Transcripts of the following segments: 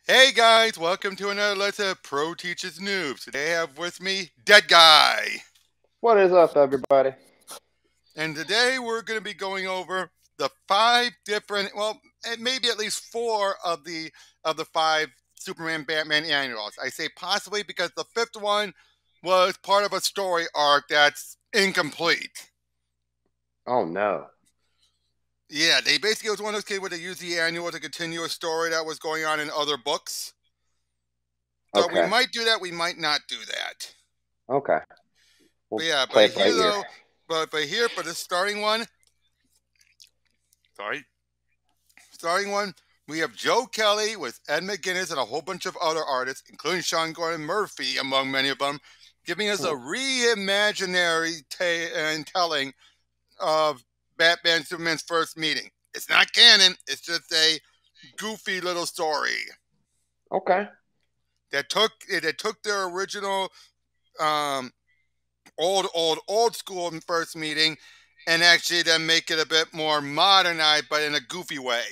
Hey guys, welcome to another Let's Pro Teaches Noobs. Today I have with me Dead Guy. What is up, everybody? And today we're going to be going over the five different, maybe at least four of the five Superman Batman annuals. I say possibly because the fifth one was part of a story arc that's incomplete. Oh no. Yeah, they basically it was one of those cases where they used the annual to continue a story that was going on in other books. So we Okay. might do that, we might not do that. Okay. But We'll yeah, play but it by here ear. though, but here for the sorry, starting one, we have Joe Kelly with Ed McGuinness and a whole bunch of other artists, including Sean Gordon Murphy, among many of them, giving us a Hmm. reimaginary telling of Batman Superman's first meeting. It's not canon; it's just a goofy little story Okay. that took their original um, old school first meeting and actually then make it a bit more modernized, but in a goofy way.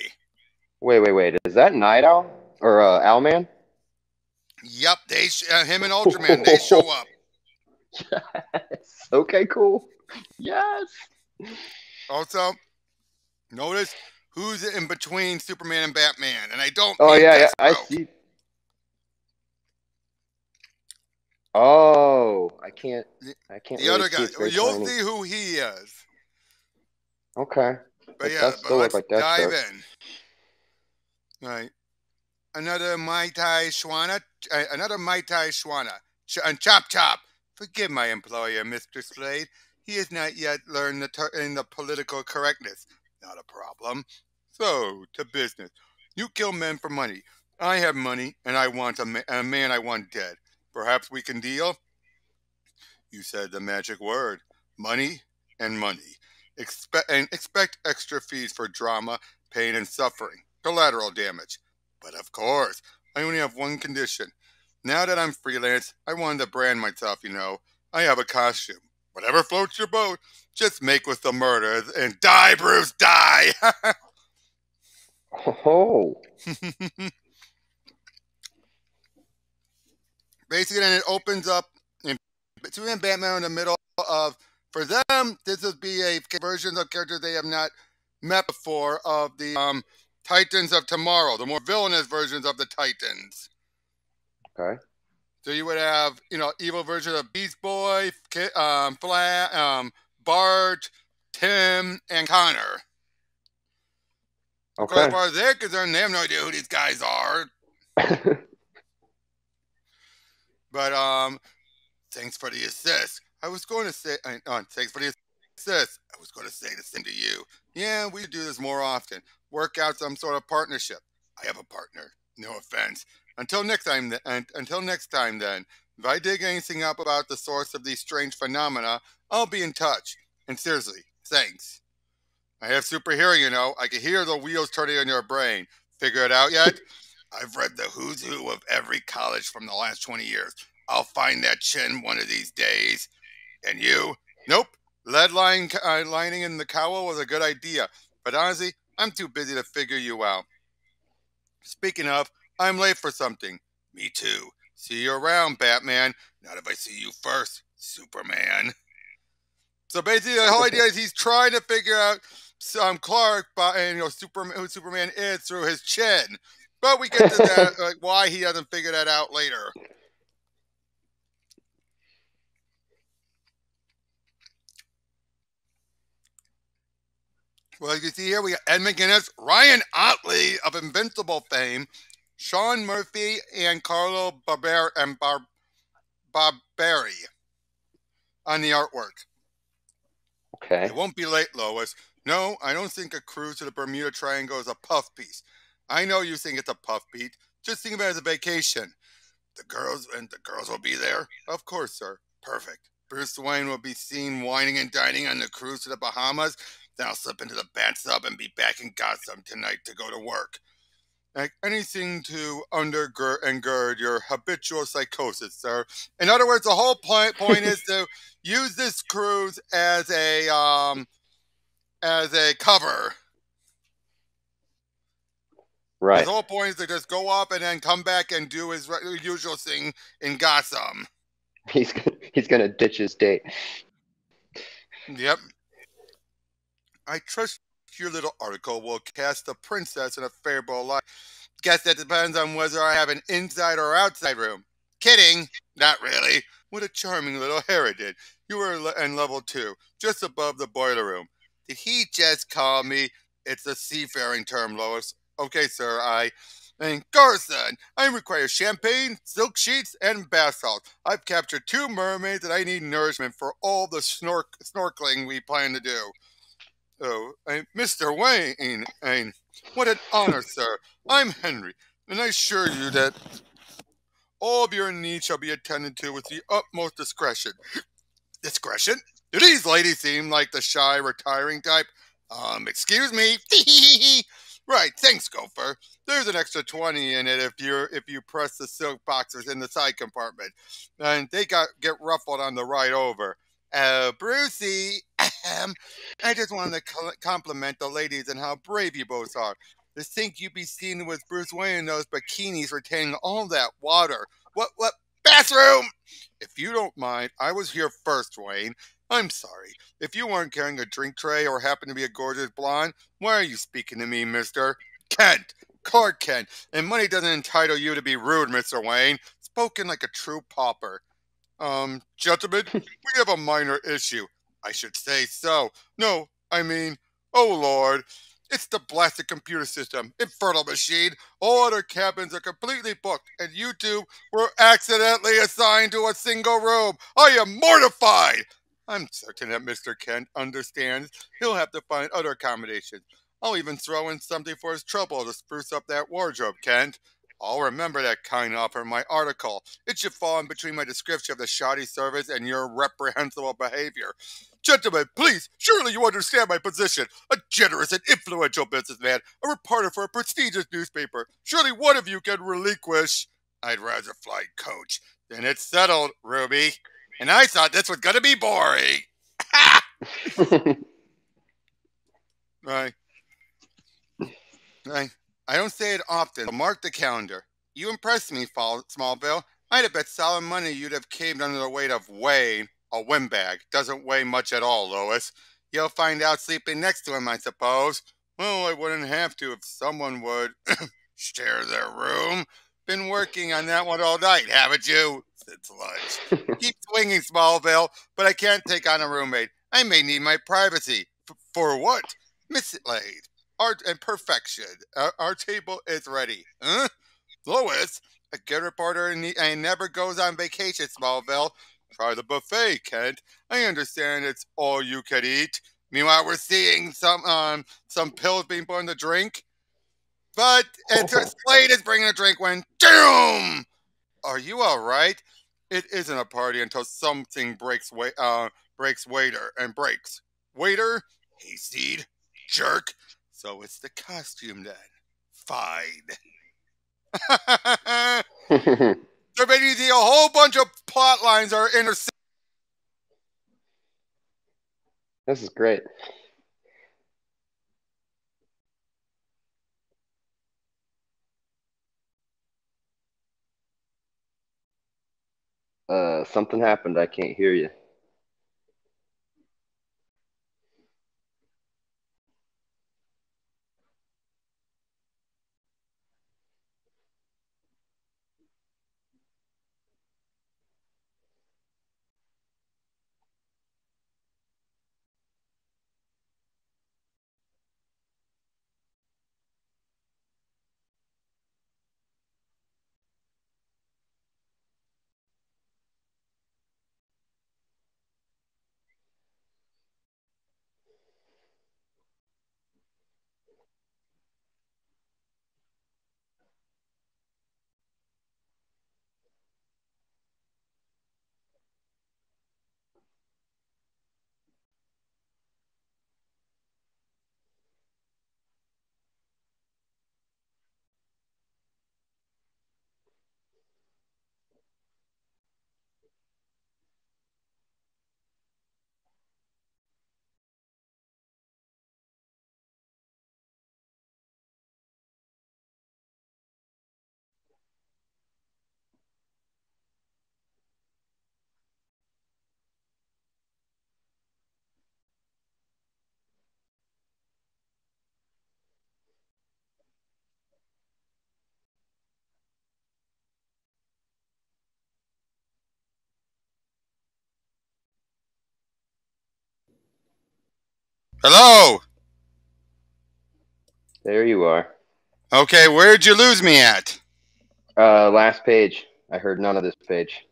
Wait. Is that Night Owl or Owlman? Yep, him and Ultraman, they show up. Yes. Okay. Cool. Yes. Also, notice who's in between Superman and Batman, and I don't Oh mean yeah. I Deathstroke. see. Oh, I can't. The, I can't the really other see. guy, It's very you'll tiny. see who he is. Okay. But It yeah, does but still look let's like dive Deathstroke. in. All right, another Mai Tai Shwana, another Mai Tai Shwana, and Chop Chop. Forgive my employer, Mr. Slade. He has not yet learned the political correctness. Not a problem. So, to business. You kill men for money. I have money, and I want a man I want dead. Perhaps we can deal? You said the magic word. Money and money. Expect extra fees for drama, pain, and suffering. Collateral damage. But of course, I only have one condition. Now that I'm freelance, I wanted to brand myself. I have a costume. Whatever floats your boat, just make with the murders and die, Bruce, die! Oh. Basically, then it opens up in Superman and Batman in the middle of, for them, this would be a version of characters they have not met before of the Titans of Tomorrow, the more villainous versions of the Titans. Okay. So you would have, evil version of Beast Boy, Flair, Bart, Tim, and Connor. Of course, as Okay. far as they're concerned, they have no idea who these guys are. But thanks for the assist. I was going to say, thanks for the assist. I was going to say the same to you. Yeah, we should do this more often. Work out some sort of partnership. I have a partner. No offense. Until next time, then. If I dig anything up about the source of these strange phenomena, I'll be in touch. And seriously, thanks. I have super hearing. I can hear the wheels turning in your brain. Figure it out yet? I've read the who's who of every college from the last 20 years. I'll find that chin one of these days. And you? Nope. Lining in the cowl was a good idea, but honestly, I'm too busy to figure you out. Speaking of, I'm late for something. Me too. See you around, Batman. Not if I see you first, Superman. So basically, the whole idea is he's trying to figure out Clark, and Superman, who Superman is through his chin. But we get to that, like why he doesn't figure that out later. Well, you see here, we got Ed McGuinness, Ryan Otley of Invincible fame, Sean Murphy, and Carlo Barberi on the artwork. Okay. It won't be late, Lois. No, I don't think a cruise to the Bermuda Triangle is a puff piece. I know you think it's a puff piece. Just think of it as a vacation. The girls will be there? Of course, sir. Perfect. Bruce Wayne will be seen wining and dining on the cruise to the Bahamas. Then I'll slip into the bathtub and be back in Gotham tonight to go to work. Like anything to undergird and gird your habitual psychosis, sir. In other words, the whole point is to use this cruise as a cover. His Right. whole point is to just go up and then come back and do his usual thing in Gotham. He's gonna ditch his date. Yep. I trust your little article will cast the princess in a favorable light. Guess that depends on whether I have an inside or outside room. Kidding. Not really. What a charming little Harridan. You were in level 2, just above the boiler room. Did he just call me? It's a seafaring term, Lois. Okay, sir, And Garson, I require champagne, silk sheets, and bath salts. I've captured 2 mermaids and I need nourishment for all the snorkeling we plan to do. Oh, Mr. Wayne, what an honor, sir. I'm Henry, and I assure you that all of your needs shall be attended to with the utmost discretion. Discretion? Do these ladies seem like the shy, retiring type? Excuse me. Right, thanks, Gopher. There's an extra 20 in it if you press the silk boxers in the side compartment. And they get ruffled on the ride over. Brucey, I just wanted to compliment the ladies and how brave you both are. To think you'd be seen with Bruce Wayne in those bikinis retaining all that water. What, bathroom? If you don't mind, I was here first, Wayne. I'm sorry. If you weren't carrying a drink tray or happen to be a gorgeous blonde, why are you speaking to me, mister? Kent! Clark Kent! And money doesn't entitle you to be rude, Mr. Wayne. Spoken like a true pauper. Gentlemen, we have a minor issue. I should say so. No, I mean, oh Lord. It's the blasted computer system. Infernal machine. All other cabins are completely booked, and you two were accidentally assigned to a single room. I am mortified! I'm certain that Mr. Kent understands. He'll have to find other accommodations. I'll even throw in something for his trouble to spruce up that wardrobe, Kent. I'll remember that kind offer in my article. It should fall in between my description of the shoddy service and your reprehensible behavior. Gentlemen, please, surely you understand my position. A generous and influential businessman, a reporter for a prestigious newspaper. Surely one of you can relinquish. I'd rather fly coach. Then it's settled, Ruby. And I thought this was going to be boring. Right. I don't say it often, so mark the calendar. You impressed me, Smallville. I'd have bet solid money you'd have caved under the weight of Wayne. A windbag. Doesn't weigh much at all, Lois. You'll find out sleeping next to him, I suppose. Well, I wouldn't have to if someone would share their room. Been working on that one all night, haven't you? Since lunch. Keep swinging, Smallville, but I can't take on a roommate. I may need my privacy. For what? Miss Lade. Art and perfection. Our table is ready. Huh? Lois, a good reporter and never goes on vacation, Smallville. Try the buffet, Kent. I understand it's all you can eat. Meanwhile, we're seeing some pills being put in the drink. But Slade is bringing a drink when doom. Are you all right? It isn't a party until something breaks waiter and breaks. Waiter, hayseed, jerk. So it's the costume then. Fine. So basically, a whole bunch of plot lines are intersecting. This is great. Something happened. I can't hear you. Hello? There you are. Okay, where'd you lose me at? Last page. I heard none of this page.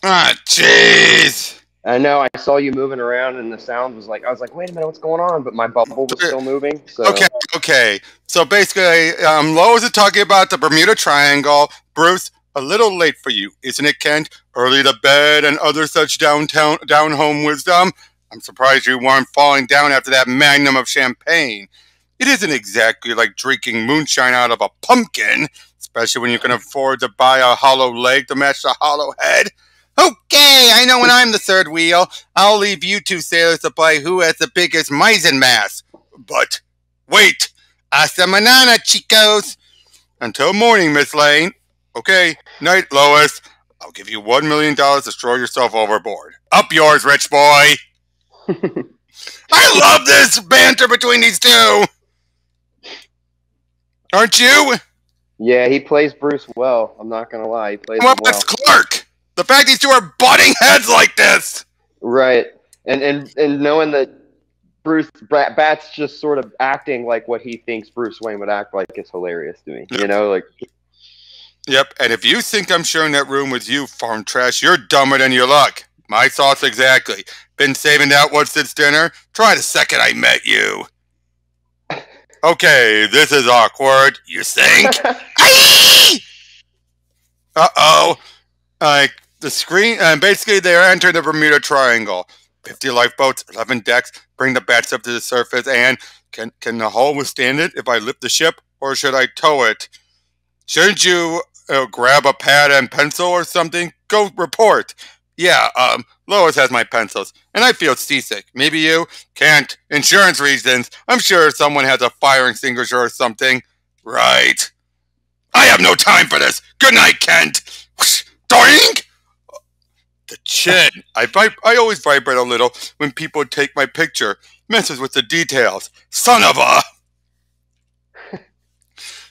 Ah, jeez. I know. I saw you moving around, and the sound was like, I was like, wait a minute, what's going on? But my bubble was still moving. Okay, So okay. So basically, Lois is talking about the Bermuda Triangle. Bruce, a little late for you, isn't it, Kent? Early to bed and other such down-home wisdom. I'm surprised you weren't falling down after that magnum of champagne. It isn't exactly like drinking moonshine out of a pumpkin, especially when you can afford to buy a hollow leg to match the hollow head. Okay, I know when I'm the third wheel, I'll leave you two sailors to play who has the biggest Meissen mass. But wait, hasta mañana, chicos. Until morning, Miss Lane. Okay, night, Lois. I'll give you $1 million to throw yourself overboard. Up yours, rich boy. I love this banter between these two. Aren't you? yeah, he plays Bruce well. I'm not gonna lie, he plays Well, him well. that's Clark. The fact these two are butting heads like this. Right, and knowing that Bruce Bat's just sort of acting like what he thinks Bruce Wayne would act like is hilarious to me. Yep. You know, like. Yep, and if you think I'm sharing that room with you, farm trash, you're dumber than your luck. My thoughts exactly. Been saving that one since dinner? Try the second I met you. Okay, this is awkward. You think? Uh-oh. The screen, and basically they're entering the Bermuda Triangle. 50 lifeboats, 11 decks, bring the bats up to the surface, and can the hull withstand it if I lift the ship, or should I tow it? Shouldn't you grab a pad and pencil or something? Go report. Yeah, Lois has my pencils, and I feel seasick. Maybe you? Can't. Insurance reasons. I'm sure someone has a fire extinguisher or something. Right. I have no time for this. Good night, Kent. Doink! The chin. I always vibrate a little when people take my picture. Messes with the details. Son of a...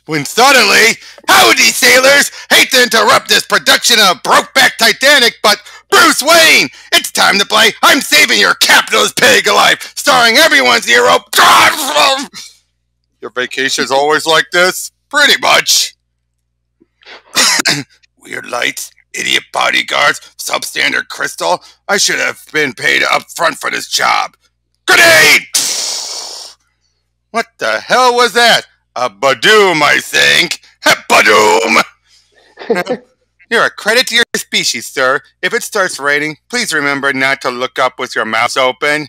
When suddenly, howdy sailors! Hate to interrupt this production of Brokeback Titanic, but Bruce Wayne! It's time to play I'm Saving Your Capitalist Pig Alive, starring everyone's hero. Your vacation's always like this? Pretty much. Weird lights, idiot bodyguards, substandard crystal. I should have been paid up front for this job. Grenade! What the hell was that? A badoom, I think. Badoom! You're a credit to your species, sir. If it starts raining, please remember not to look up with your mouth open.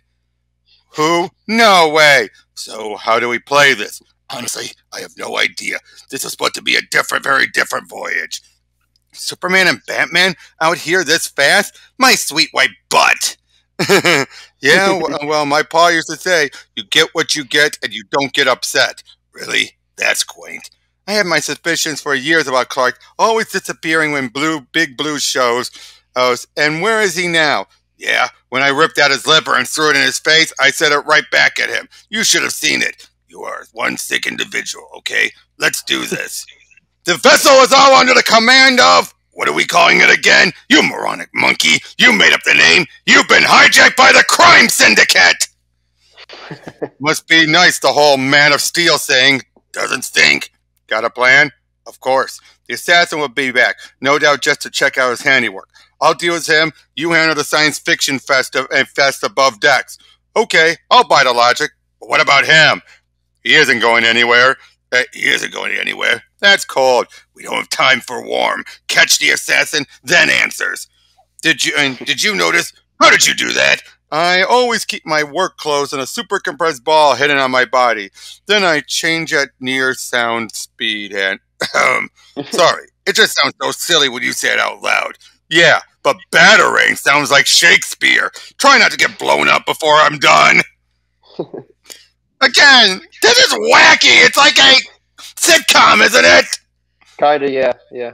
Who? No way. So how do we play this? Honestly, I have no idea. This is supposed to be a very different voyage. Superman and Batman out here this fast? My sweet white butt. Yeah, well, my pa used to say, you get what you get and you don't get upset. Really? That's quaint. I had my suspicions for years about Clark, always disappearing when Big Blue shows. And where is he now? Yeah, when I ripped out his liver and threw it in his face, I said it right back at him. You should have seen it. You are one sick individual, okay? Let's do this. The vessel is all under the command of... What are we calling it again? You moronic monkey. You made up the name. You've been hijacked by the crime syndicate. Must be nice, the whole Man of Steel saying, doesn't stink. Got a plan? Of course. The assassin will be back, no doubt just to check out his handiwork. I'll deal with him. You handle the science fiction fest above decks. Okay, I'll buy the logic. But what about him? He isn't going anywhere. That's cold. We don't have time for warm. Catch the assassin, then answers. Did you notice? How did you do that? I always keep my work clothes in a super compressed ball hidden on my body. Then I change at near sound speed and... sorry, it just sounds so silly when you say it out loud. Yeah, but battering sounds like Shakespeare. Try not to get blown up before I'm done. Again, this is wacky. It's like a sitcom, isn't it? Kinda, yeah.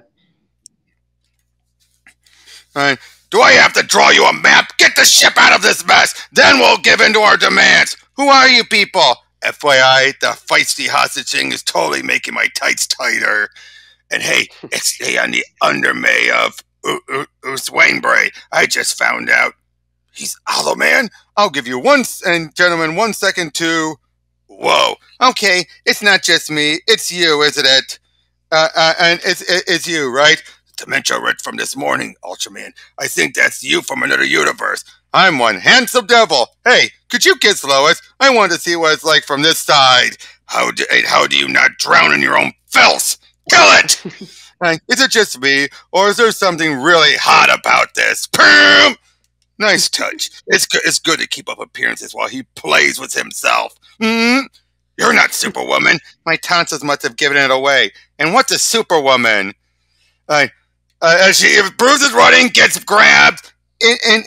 Do I have to draw you a map? Get the ship out of this mess. Then we'll give in to our demands. Who are you people? FYI, the feisty hostage thing is totally making my tights tighter. And hey, stay on the undermay of Wainbray. I just found out He's Hollow Man? I'll give you and gentlemen, 1 second to... Whoa. Okay, it's not just me. It's you, isn't it? And it's you, right? Dementia Rich from this morning, Ultraman. I think that's you from another universe. I'm one handsome devil. Hey, could you kiss Lois? I want to see what it's like from this side. How do you not drown in your own filth? Kill it! Is it just me, or is there something really hot about this? Boom! Nice touch. It's good to keep up appearances while he plays with himself. You're not Superwoman. My tonsils must have given it away. And what's a Superwoman? If Bruce is running, gets grabbed.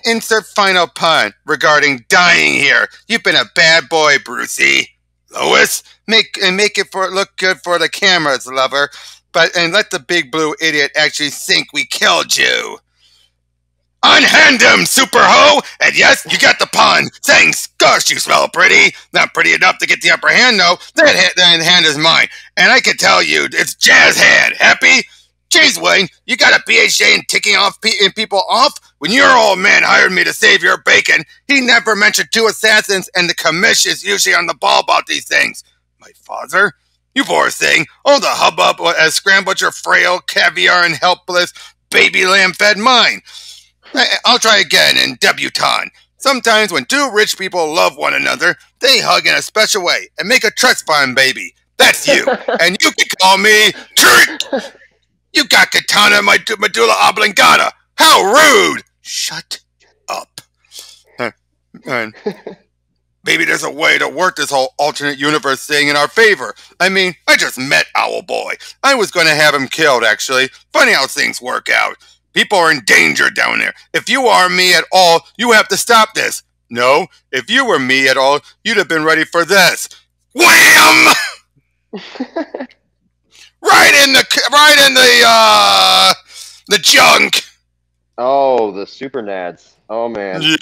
Insert final pun regarding dying here. You've been a bad boy, Brucey. Lois, make it look good for the cameras, lover. And let the big blue idiot actually think we killed you. Unhand him, super ho! And yes, you got the pun. Thanks. Gosh, you smell pretty. Not pretty enough to get the upper hand, though. That hand is mine. And I can tell you, it's Jazz Hand. Happy? Jeez, Wayne, you got a PhD in ticking people off? When your old man hired me to save your bacon, he never mentioned 2 assassins, and the commish is usually on the ball about these things. My father? You poor thing. All the hubbub has scrambled your frail, caviar, and helpless baby lamb-fed mind. I'll try again in debutante. Sometimes when 2 rich people love one another, they hug in a special way and make a trust fund baby. That's you. And you can call me Treat. You got katana medulla oblongata. How rude. Shut up. Maybe there's a way to work this whole alternate universe thing in our favor. I mean, I just met Owl Boy. I was going to have him killed, actually. Funny how things work out. People are in danger down there. If you are me at all, you have to stop this. No, if you were me at all, you'd have been ready for this. Wham! right in the junk. Oh, the super nads. Oh man. Yeah.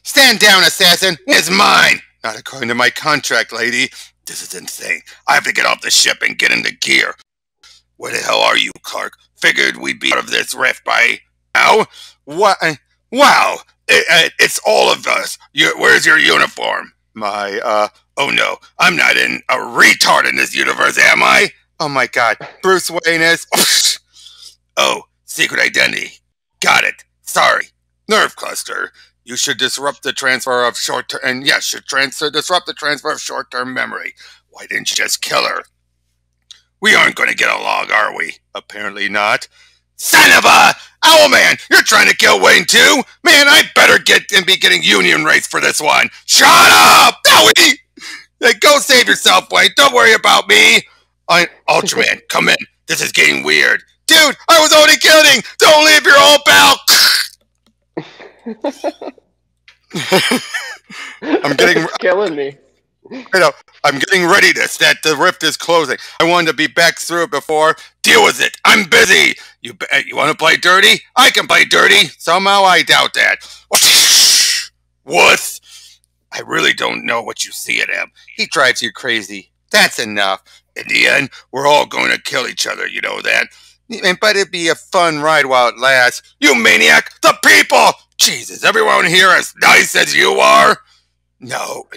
Stand down, assassin. It's mine. Not according to my contract, lady. This is insane. I have to get off the ship and get into gear. Where the hell are you, Clark? Figured we'd be out of this rift by now. What? Wow. It's all of us. Where's your uniform? Oh no. I'm not a retard in this universe, am I? Oh my god. Bruce Wayne is... Oh, secret identity. Got it. Sorry. Nerve cluster. You should disrupt the transfer of short-term... And yes, disrupt the transfer of short-term memory. Why didn't you just kill her? We aren't going to get along, are we? Apparently not. Son of a... Owlman, you're trying to kill Wayne too? Man, I better be getting union rates for this one. Shut up! Owie! Go save yourself, Wayne. Don't worry about me. Ultraman, come in. This is getting weird. Dude, I was only kidding. Don't leave your old pal. I'm getting... killing me. I'm getting ready that the rift is closing. I wanted to be back through it before. Deal with it. I'm busy. You want to play dirty? I can play dirty. Somehow I doubt that. What? I really don't know what you see in him. He drives you crazy. That's enough. In the end, we're all going to kill each other. You know that. But it'd be a fun ride while it lasts. You maniac! The people! Jesus, everyone here as nice as you are? No.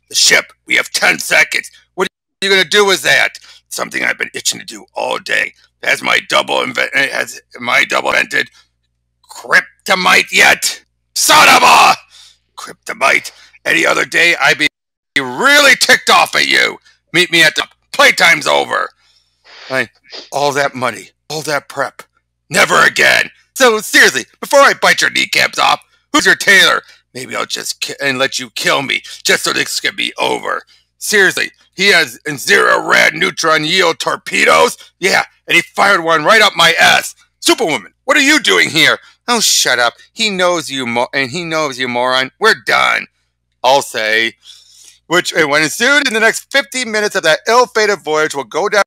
The ship. We have 10 seconds. What are you going to do with that? Something I've been itching to do all day. Has my double invented kryptonite yet? Son of a kryptonite. Any other day, I'd be really ticked off at you. Meet me at the playtime's over. All that money, all that prep. Never again. So seriously, before I bite your kneecaps off, who's your tailor? Maybe I'll just let you kill me, just so this can be over. Seriously, he has 0 rad neutron yield torpedoes? Yeah, and he fired one right up my ass. Superwoman, what are you doing here? Oh, shut up. He knows you, moron. We're done. I'll say. When ensued in the next 50 minutes of that ill-fated voyage will go down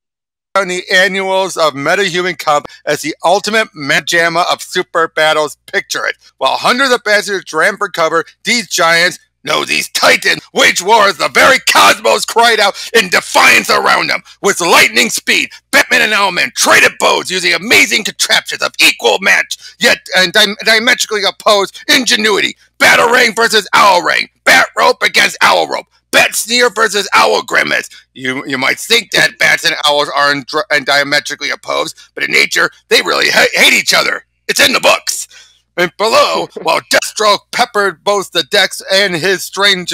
the annuals of metahuman comp as the ultimate majama of super battles. Picture it. While hundreds of passengers ran for cover, these giants, No, these titans wage war as the very cosmos cried out in defiance around them. With lightning speed, Batman and Owlman traded bows using amazing contraptions of equal match, yet diametrically opposed ingenuity. Batarang versus Owlrang. Bat rope against owl rope. Bat sneer versus owl grimace. You might think that bats and owls are diametrically opposed, but in nature, they really hate each other. It's in the books. And below, while Deathstroke peppered both the decks and his strange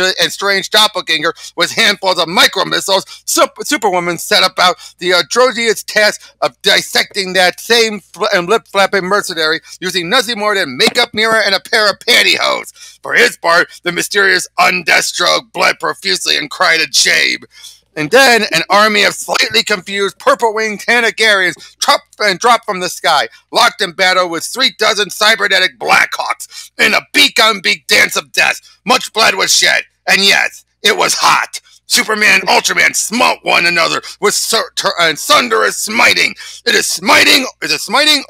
doppelganger with handfuls of micro-missiles, Superwoman set about the atrocious task of dissecting that same lip-flapping mercenary using nothing more than makeup mirror and a pair of pantyhose. For his part, the mysterious Deathstroke bled profusely and cried in shame. And then an army of slightly confused purple-winged Tanagarians dropped from the sky, locked in battle with 36 cybernetic Blackhawks in a beak-on-beak dance of death. Much blood was shed, and yes, it was hot. Superman and Ultraman smote one another with thunderous smiting. Is it smiting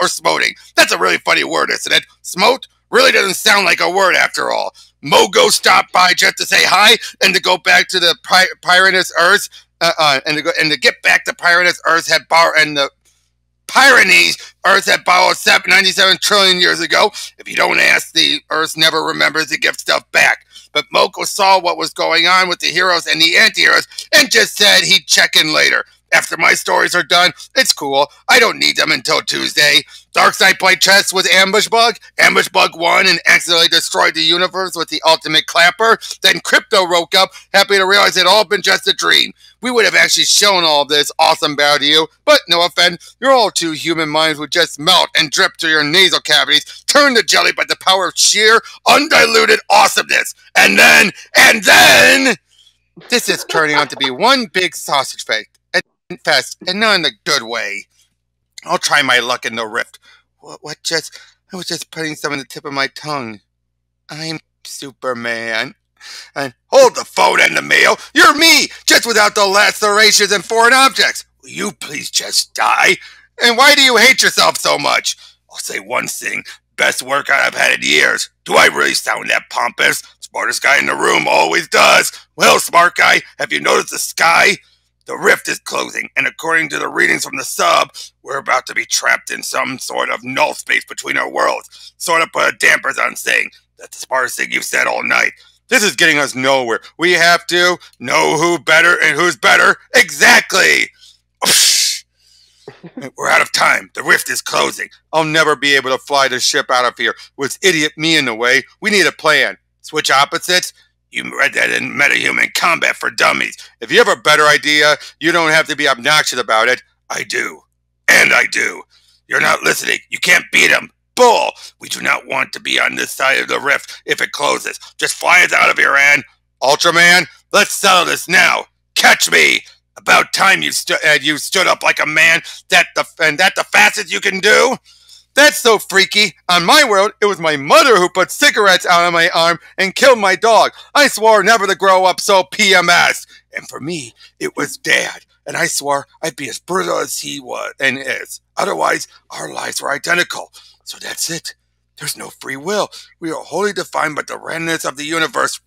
or smoting? That's a really funny word, isn't it? Smote really doesn't sound like a word after all. Mogo stopped by just to say hi and to go back to the Pyrenees Earth, and to get back to Pyrenees Earth had the Pyrenees Earth had borrowed 97 trillion years ago. If you don't ask, the Earth never remembers to give stuff back. But Moko saw what was going on with the heroes and the anti-heroes and just said he'd check in later. After my stories are done, it's cool. I don't need them until Tuesday. Darkseid played chess with Ambush Bug. Ambush Bug won and accidentally destroyed the universe with the ultimate clapper. Then Crypto woke up, happy to realize it had all been just a dream. We would have actually shown all this awesome battle to you, but no offense, your all too human minds would just melt and drip to your nasal cavities, turn to jelly by the power of sheer, undiluted awesomeness. And then, this is turning out to be one big sausage fest, and not in a good way. I'll try my luck in the rift. I was just putting some on the tip of my tongue. I'm Superman. And hold the phone and the mail. You're me, just without the lacerations and foreign objects. Will you please just die? And why do you hate yourself so much? I'll say one thing. Best workout I've had in years. Do I really sound that pompous? Smartest guy in the room always does. Well, smart guy, have you noticed the sky? The rift is closing, and according to the readings from the sub, we're about to be trapped in some sort of null space between our worlds. Sort of put dampers on saying, that's the smartest thing you've said all night. This is getting us nowhere. We have to know who better and who's better. Exactly! We're out of time. The rift is closing. I'll never be able to fly the ship out of here with idiot me in the way. We need a plan. Switch opposites? You read that in Metahuman Combat for Dummies. If you have a better idea, you don't have to be obnoxious about it. I do. And I do. You're not listening. You can't beat him. Bull! We do not want to be on this side of the rift if it closes. Just fly us out of here, Ann. Ultraman, let's settle this now. Catch me! About time you stood up like a man. That the fastest you can do? That's so freaky. On my world, it was my mother who put cigarettes out on my arm and killed my dog. I swore never to grow up so PMS. And for me, it was Dad. And I swore I'd be as brutal as he was and is. Otherwise, our lives were identical. So that's it. There's no free will. We are wholly defined by the randomness of the universe.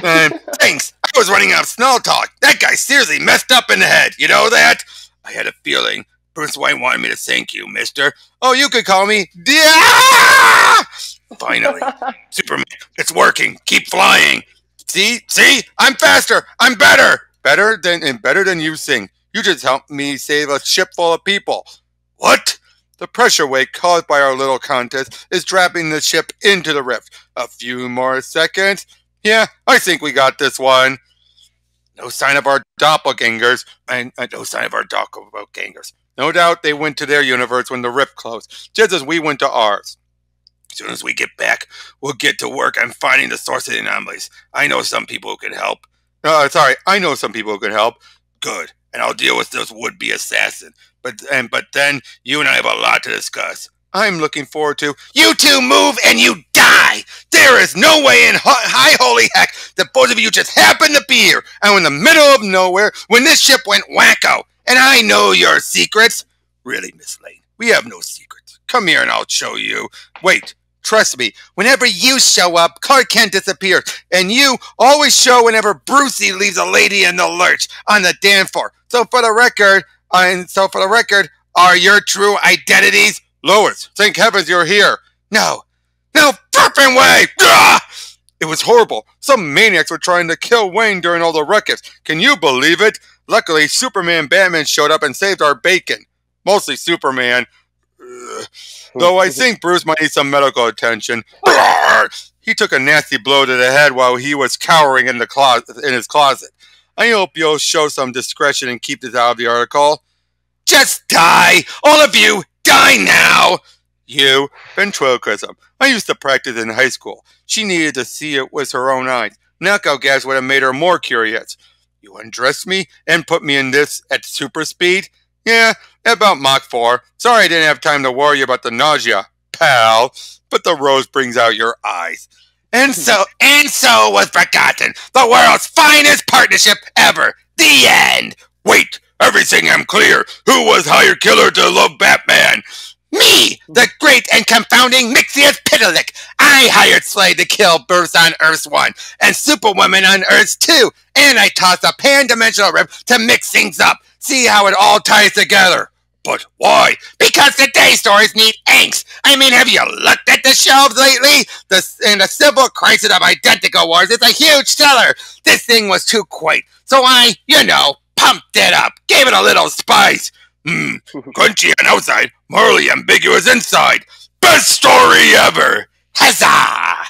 And thanks. I was running out of small talk. That guy seriously messed up in the head. You know that? I had a feeling. Bruce Wayne wanted me to thank you, mister. Oh, you could call me Finally. Superman, it's working. Keep flying. See? I'm faster. I'm better. Better than you sing. You just helped me save a ship full of people. What? The pressure wave caused by our little contest is dropping the ship into the rift. A few more seconds. Yeah, I think we got this one. No sign of our doppelgangers. No doubt they went to their universe when the rift closed, just as we went to ours. As soon as we get back, we'll get to work on finding the source of the anomalies. I know some people who can help. I know some people who can help. Good. And I'll deal with those would-be assassins. But then you and I have a lot to discuss. I'm looking forward to... You two move and you die! There is no way in high holy heck that both of you just happened to be here. I'm in the middle of nowhere when this ship went wacko. And I know your secrets. Really, Miss Lane, we have no secrets. Come here and I'll show you. Wait, Trust me, whenever you show up, Clark Kent disappears, and you always show whenever Brucey leaves a lady in the lurch on the dance floor. So for the record, are your true identities? Lois, thank heavens you're here. No flipping way! Ugh! It was horrible. Some maniacs were trying to kill Wayne during all the ruckus. Can you believe it? Luckily, Superman and Batman showed up and saved our bacon. Mostly Superman. Though I think Bruce might need some medical attention. He took a nasty blow to the head while he was cowering in his closet. I hope you'll show some discretion and keep this out of the article. Just die! All of you, die now! You, ventriloquism. I used to practice in high school. She needed to see it with her own eyes. Knockout gas would have made her more curious. You undressed me and put me in this at super speed? Yeah, about Mach 4. Sorry I didn't have time to worry about the nausea, pal. But the rose brings out your eyes. And so was forgotten. The world's finest partnership ever. The end. Wait, everything I'm clear. Who was hired killer to love Batman? Me, the great and confounding Mixius Pitalik. I hired Slade to kill Bruce on Earth 1 and Superwoman on Earth 2. And I tossed a pan-dimensional rip to mix things up. See how it all ties together. But why? Because today's stories need angst. I mean, have you looked at the shelves lately? The Civil Crisis of Identical Wars is a huge seller. This thing was too quaint. So I, pumped it up. Gave it a little spice. Crunchy on outside, morally ambiguous inside. Best story ever! Huzzah!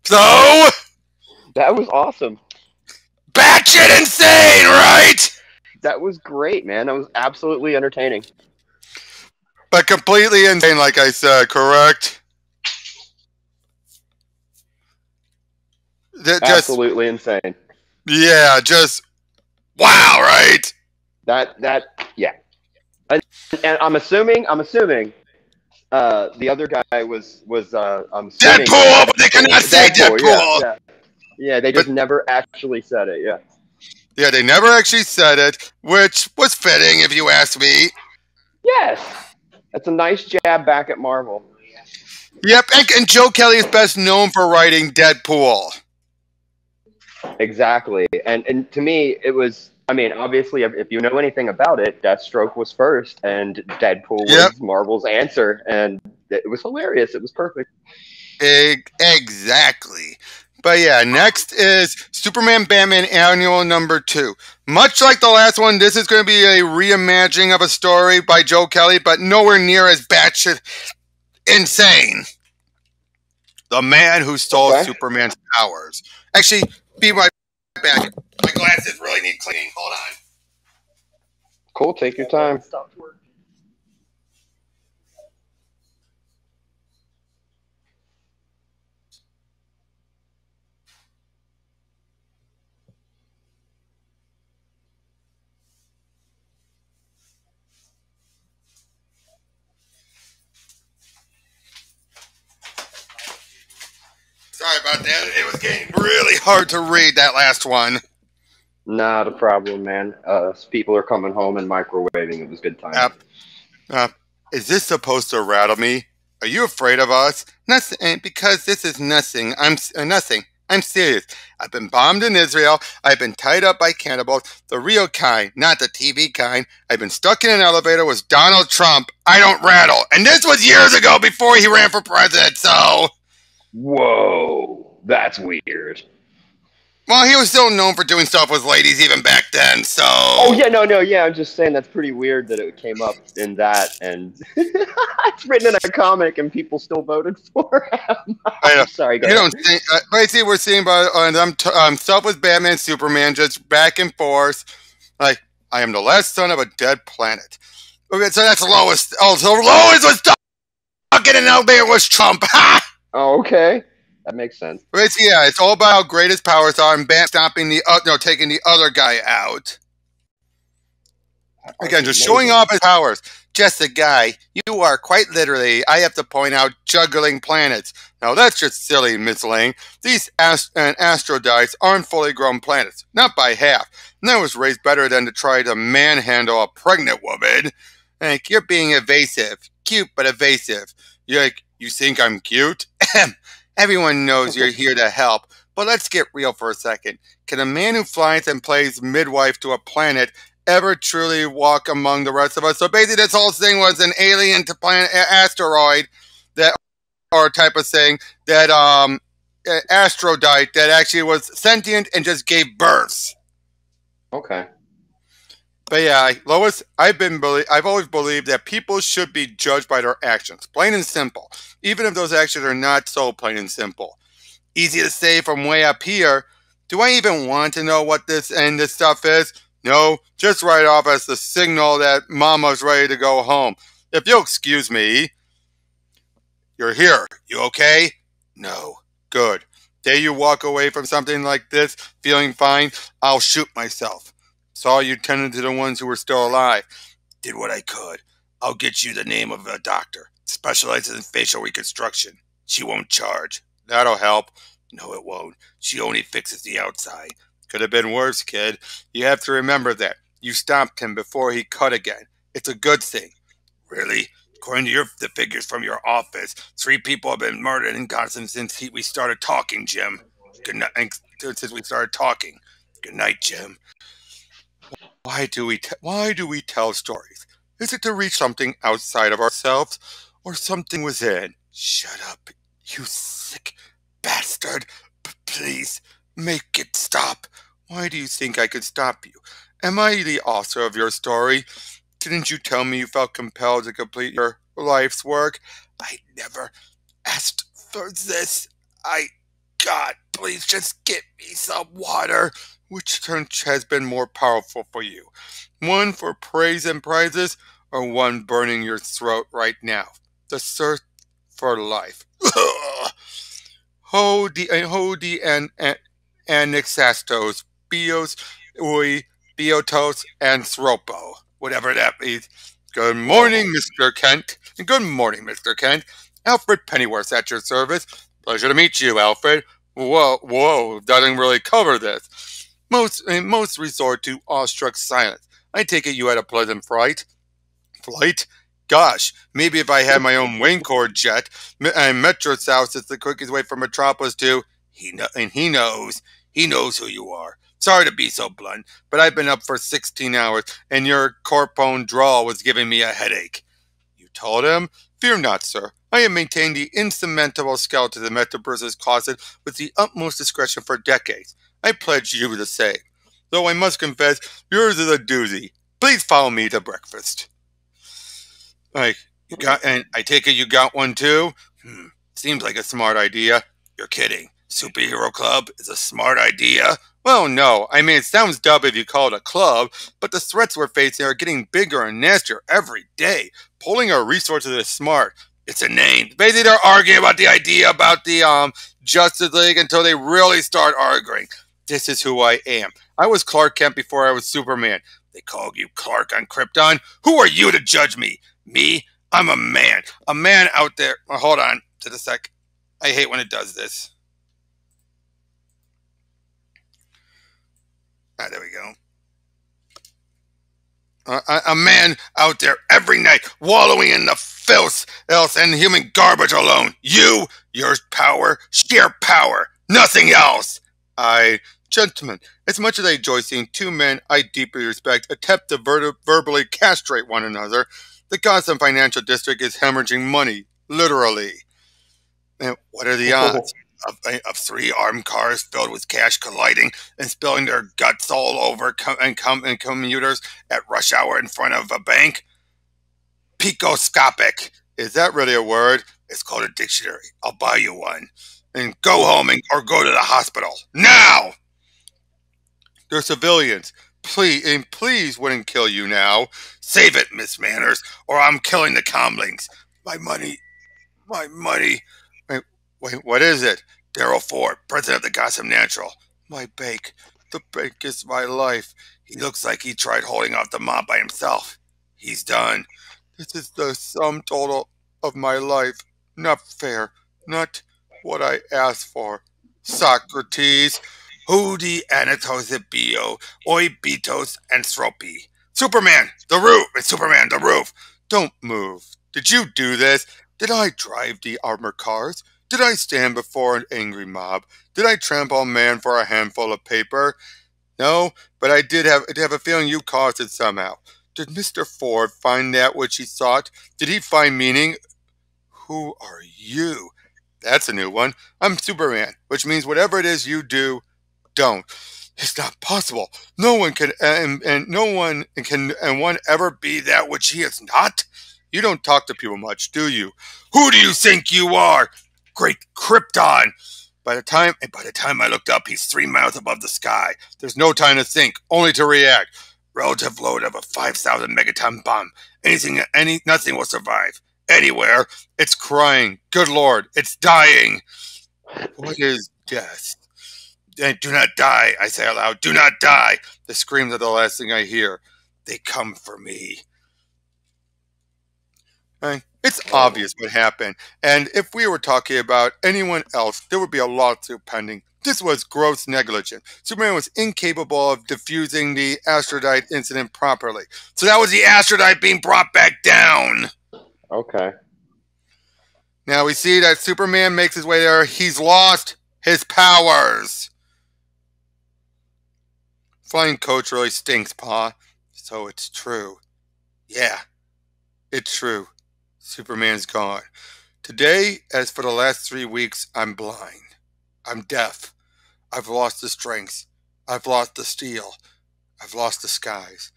So? That was awesome. Batshit insane, right? That was great, man. That was absolutely entertaining. But completely insane, like I said, correct? Absolutely insane. Yeah, just wow, right? Yeah. And I'm assuming the other guy was I'm assuming Deadpool, but they cannot say Deadpool. Yeah, they just never actually said it. Yeah. Yeah, they never actually said it, which was fitting, if you ask me. Yes, that's a nice jab back at Marvel. Yep, and Joe Kelly is best known for writing Deadpool. Exactly, and to me, it was. I mean, obviously, if you know anything about it, Deathstroke was first, and Deadpool was Marvel's answer, and it was hilarious. It was perfect. Exactly. But yeah, next is Superman Batman Annual number 2. Much like the last one, this is going to be a reimagining of a story by Joe Kelly, but nowhere near as batshit insane. The man who stole Superman's powers. Actually, be right back. My glasses really need cleaning. Hold on. Cool, take your time. Sorry about that. It was getting really hard to read, that last one. Not a problem, man. People are coming home and microwaving. It was good time. Is this supposed to rattle me? Are you afraid of us? Nothing, because this is nothing. Nothing. I'm serious. I've been bombed in Israel. I've been tied up by cannibals, the real kind, not the TV kind. I've been stuck in an elevator with Donald Trump. I don't rattle. And this was years ago before he ran for president, so... Whoa, that's weird. Well, he was still known for doing stuff with ladies even back then, so... Oh, yeah, no, yeah, I'm just saying that's pretty weird that it came up in that, and it's written in a comic and people still voted for him. I'm sorry, go ahead. Don't think... basically, we're seeing about stuff with Batman, Superman, just back and forth. Like, I am the last son of a dead planet. Okay, so that's Lois. Oh, so Lois was stuck in an elevator with Trump. Ha! Oh, okay. That makes sense. Basically, yeah, it's all about how great his powers are and Batman stopping taking the other guy out. Again, just showing off his powers. Just a guy. You are quite literally, I have to point out, juggling planets. Now, that's just silly, Miss Lane. These astrodites aren't fully grown planets. Not by half. And that was raised better than to try to manhandle a pregnant woman. Like, you're being evasive. Cute, but evasive. You think I'm cute? Everyone knows you're here to help, but let's get real for a second. Can a man who flies and plays midwife to a planet ever truly walk among the rest of us? So basically, this whole thing was an alien to planet asteroid that, or type of thing that astrodite that actually was sentient and just gave birth. Okay. But yeah, Lois, I've always believed that people should be judged by their actions, plain and simple, even if those actions are not so plain and simple. Easy to say from way up here. Do I even want to know what this stuff is? No, just write off as the signal that Mama's ready to go home. If you'll excuse me, you're here. You okay? No. Good. Day you walk away from something like this feeling fine, I'll shoot myself. Saw you tending to the ones who were still alive. Did what I could. I'll get you the name of a doctor. Specializes in facial reconstruction. She won't charge. That'll help. No, it won't. She only fixes the outside. Could have been worse, kid. You have to remember that. You stopped him before he cut again. It's a good thing. Really? According to the figures from your office, 3 people have been murdered in Gotham since we started talking, Jim. Good night. Since we started talking. Good night, Jim. Why do we tell stories? Is it to reach something outside of ourselves or something within? Shut up, you sick bastard. Please, make it stop. Why do you think I could stop you? Am I the author of your story? Didn't you tell me you felt compelled to complete your life's work? I never asked for this. God, please just get me some water. Which trench has been more powerful for you? One for praise and prizes, or one burning your throat right now? The search for life. Hodi and Nexastos, Bios, Ui, Biotos, and Thropo. Whatever that means. Good morning, Mr. Kent. Good morning, Mr. Kent. Alfred Pennyworth at your service. Pleasure to meet you, Alfred. Whoa, doesn't really cover this. Most resort to awestruck silence. I take it you had a pleasant flight? Flight? Gosh, maybe if I had my own wingcord jet, and Metro South is the quickest way from Metropolis to... He knows who you are. Sorry to be so blunt, but I've been up for 16 hours, and your corpone drawl was giving me a headache. You told him? Fear not, sir. I have maintained the insurmountable skeleton of Metropolis' closet with the utmost discretion for decades. I pledge you the same. Though I must confess, yours is a doozy. Please follow me to breakfast. And I take it you got one too? Seems like a smart idea. You're kidding. Superhero club is a smart idea? Well, no. I mean, it sounds dumb if you call it a club, but the threats we're facing are getting bigger and nastier every day. Pulling our resources is smart. It's a name. Basically, they're arguing about the idea about the Justice League until they really start arguing. This is who I am. I was Clark Kent before I was Superman. They called you Clark on Krypton. Who are you to judge me? Me? I'm a man. A man out there. Well, hold on to a sec. I hate when it does this. There we go. A man out there every night wallowing in the filth else and human garbage alone. Your power, sheer power, nothing else. Gentlemen, as much as I enjoy seeing 2 men I deeply respect attempt to verbally castrate one another, the Gotham Financial District is hemorrhaging money, literally. And what are the odds of 3 armed cars filled with cash colliding and spilling their guts all over commuters at rush hour in front of a bank? Picoscopic. Is that really a word? It's called a dictionary. I'll buy you one. And go home or go to the hospital. Now! They're civilians. Please wouldn't kill you now. Save it, Miss Manners, or I'm killing the comlings. My money. Wait, what is it? Daryl Ford, president of the Gotham Natural. My bake. The bake is my life. He looks like he tried holding off the mob by himself. He's done. This is the sum total of my life. Not fair. Not what I asked for. Socrates. Hudi anatos bio, oi betos anthropi. Superman, the roof! Don't move. Did you do this? Did I drive the armored cars? Did I stand before an angry mob? Did I trample a man for a handful of paper? No, but I did have a feeling you caused it somehow. Did Mr. Ford find that which he sought? Did he find meaning? Who are you? That's a new one. I'm Superman, which means whatever it is you do, don't. It's not possible. No one can, and no one can, and one ever be that which he is not. You don't talk to people much, do you? Who do you think you are? Great Krypton. By the time I looked up, he's 3 miles above the sky. There's no time to think, only to react. Relative load of a 5,000 megaton bomb. Nothing will survive. Anywhere. It's crying. Good Lord, it's dying. What is death? Do not die, I say aloud. Do not die. The screams are the last thing I hear. They come for me. Right? It's obvious what happened. And if we were talking about anyone else, there would be a lawsuit pending. This was gross negligence. Superman was incapable of diffusing the asteroid incident properly. So that was the asteroid being brought back down. Okay. Now we see that Superman makes his way there. He's lost his powers. Flying coach really stinks, Pa. So it's true. Yeah, it's true. Superman's gone. Today, as for the last 3 weeks, I'm blind. I'm deaf. I've lost the strength. I've lost the steel. I've lost the skies.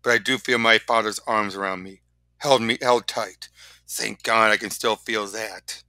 But I do feel my father's arms around me, held tight. Thank God I can still feel that.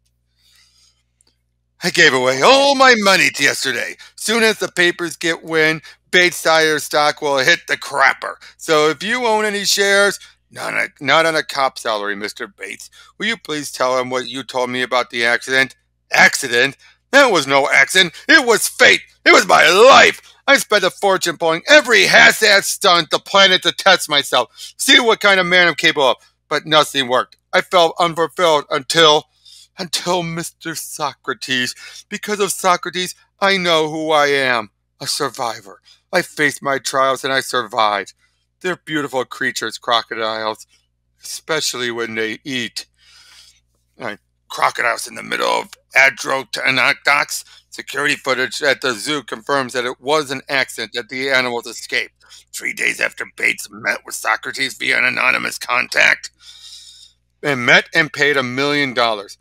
I gave away all my money yesterday. Soon as the papers get wind, Bates Tire stock will hit the crapper. So if you own any shares, not on a cop salary, Mr. Bates, will you please tell him what you told me about the accident? Accident? That was no accident. It was fate. It was my life. I spent a fortune pulling every half-ass stunt the planet to test myself, see what kind of man I'm capable of. But nothing worked. I felt unfulfilled until Mr. Socrates. Because of Socrates, I know who I am. A survivor. I faced my trials and I survived. They're beautiful creatures, crocodiles, especially when they eat. Crocodiles in the middle of Adrotanoctox. Security footage at the zoo confirms that it was an accident that the animals escaped. 3 days after Bates met with Socrates via an anonymous contact, and met and paid $1 million.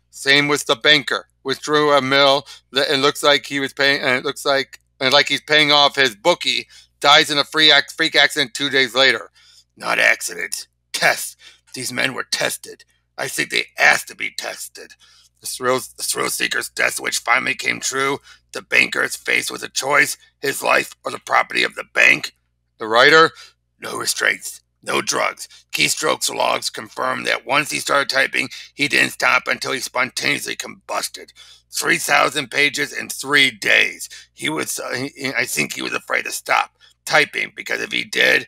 Same with the banker. Withdrew $1 million. It looks like he was paying, and it looks like he's paying off his bookie. Dies in a freak accident 2 days later. Not accidents. Tests. These men were tested. I think they asked to be tested. The thrill seeker's death wish finally came true. The banker is faced with a choice: his life or the property of the bank. The writer? No restraints. No drugs. Keystrokes logs confirm that once he started typing, he didn't stop until he spontaneously combusted. 3,000 pages in 3 days. I think he was afraid to stop typing, because if he did,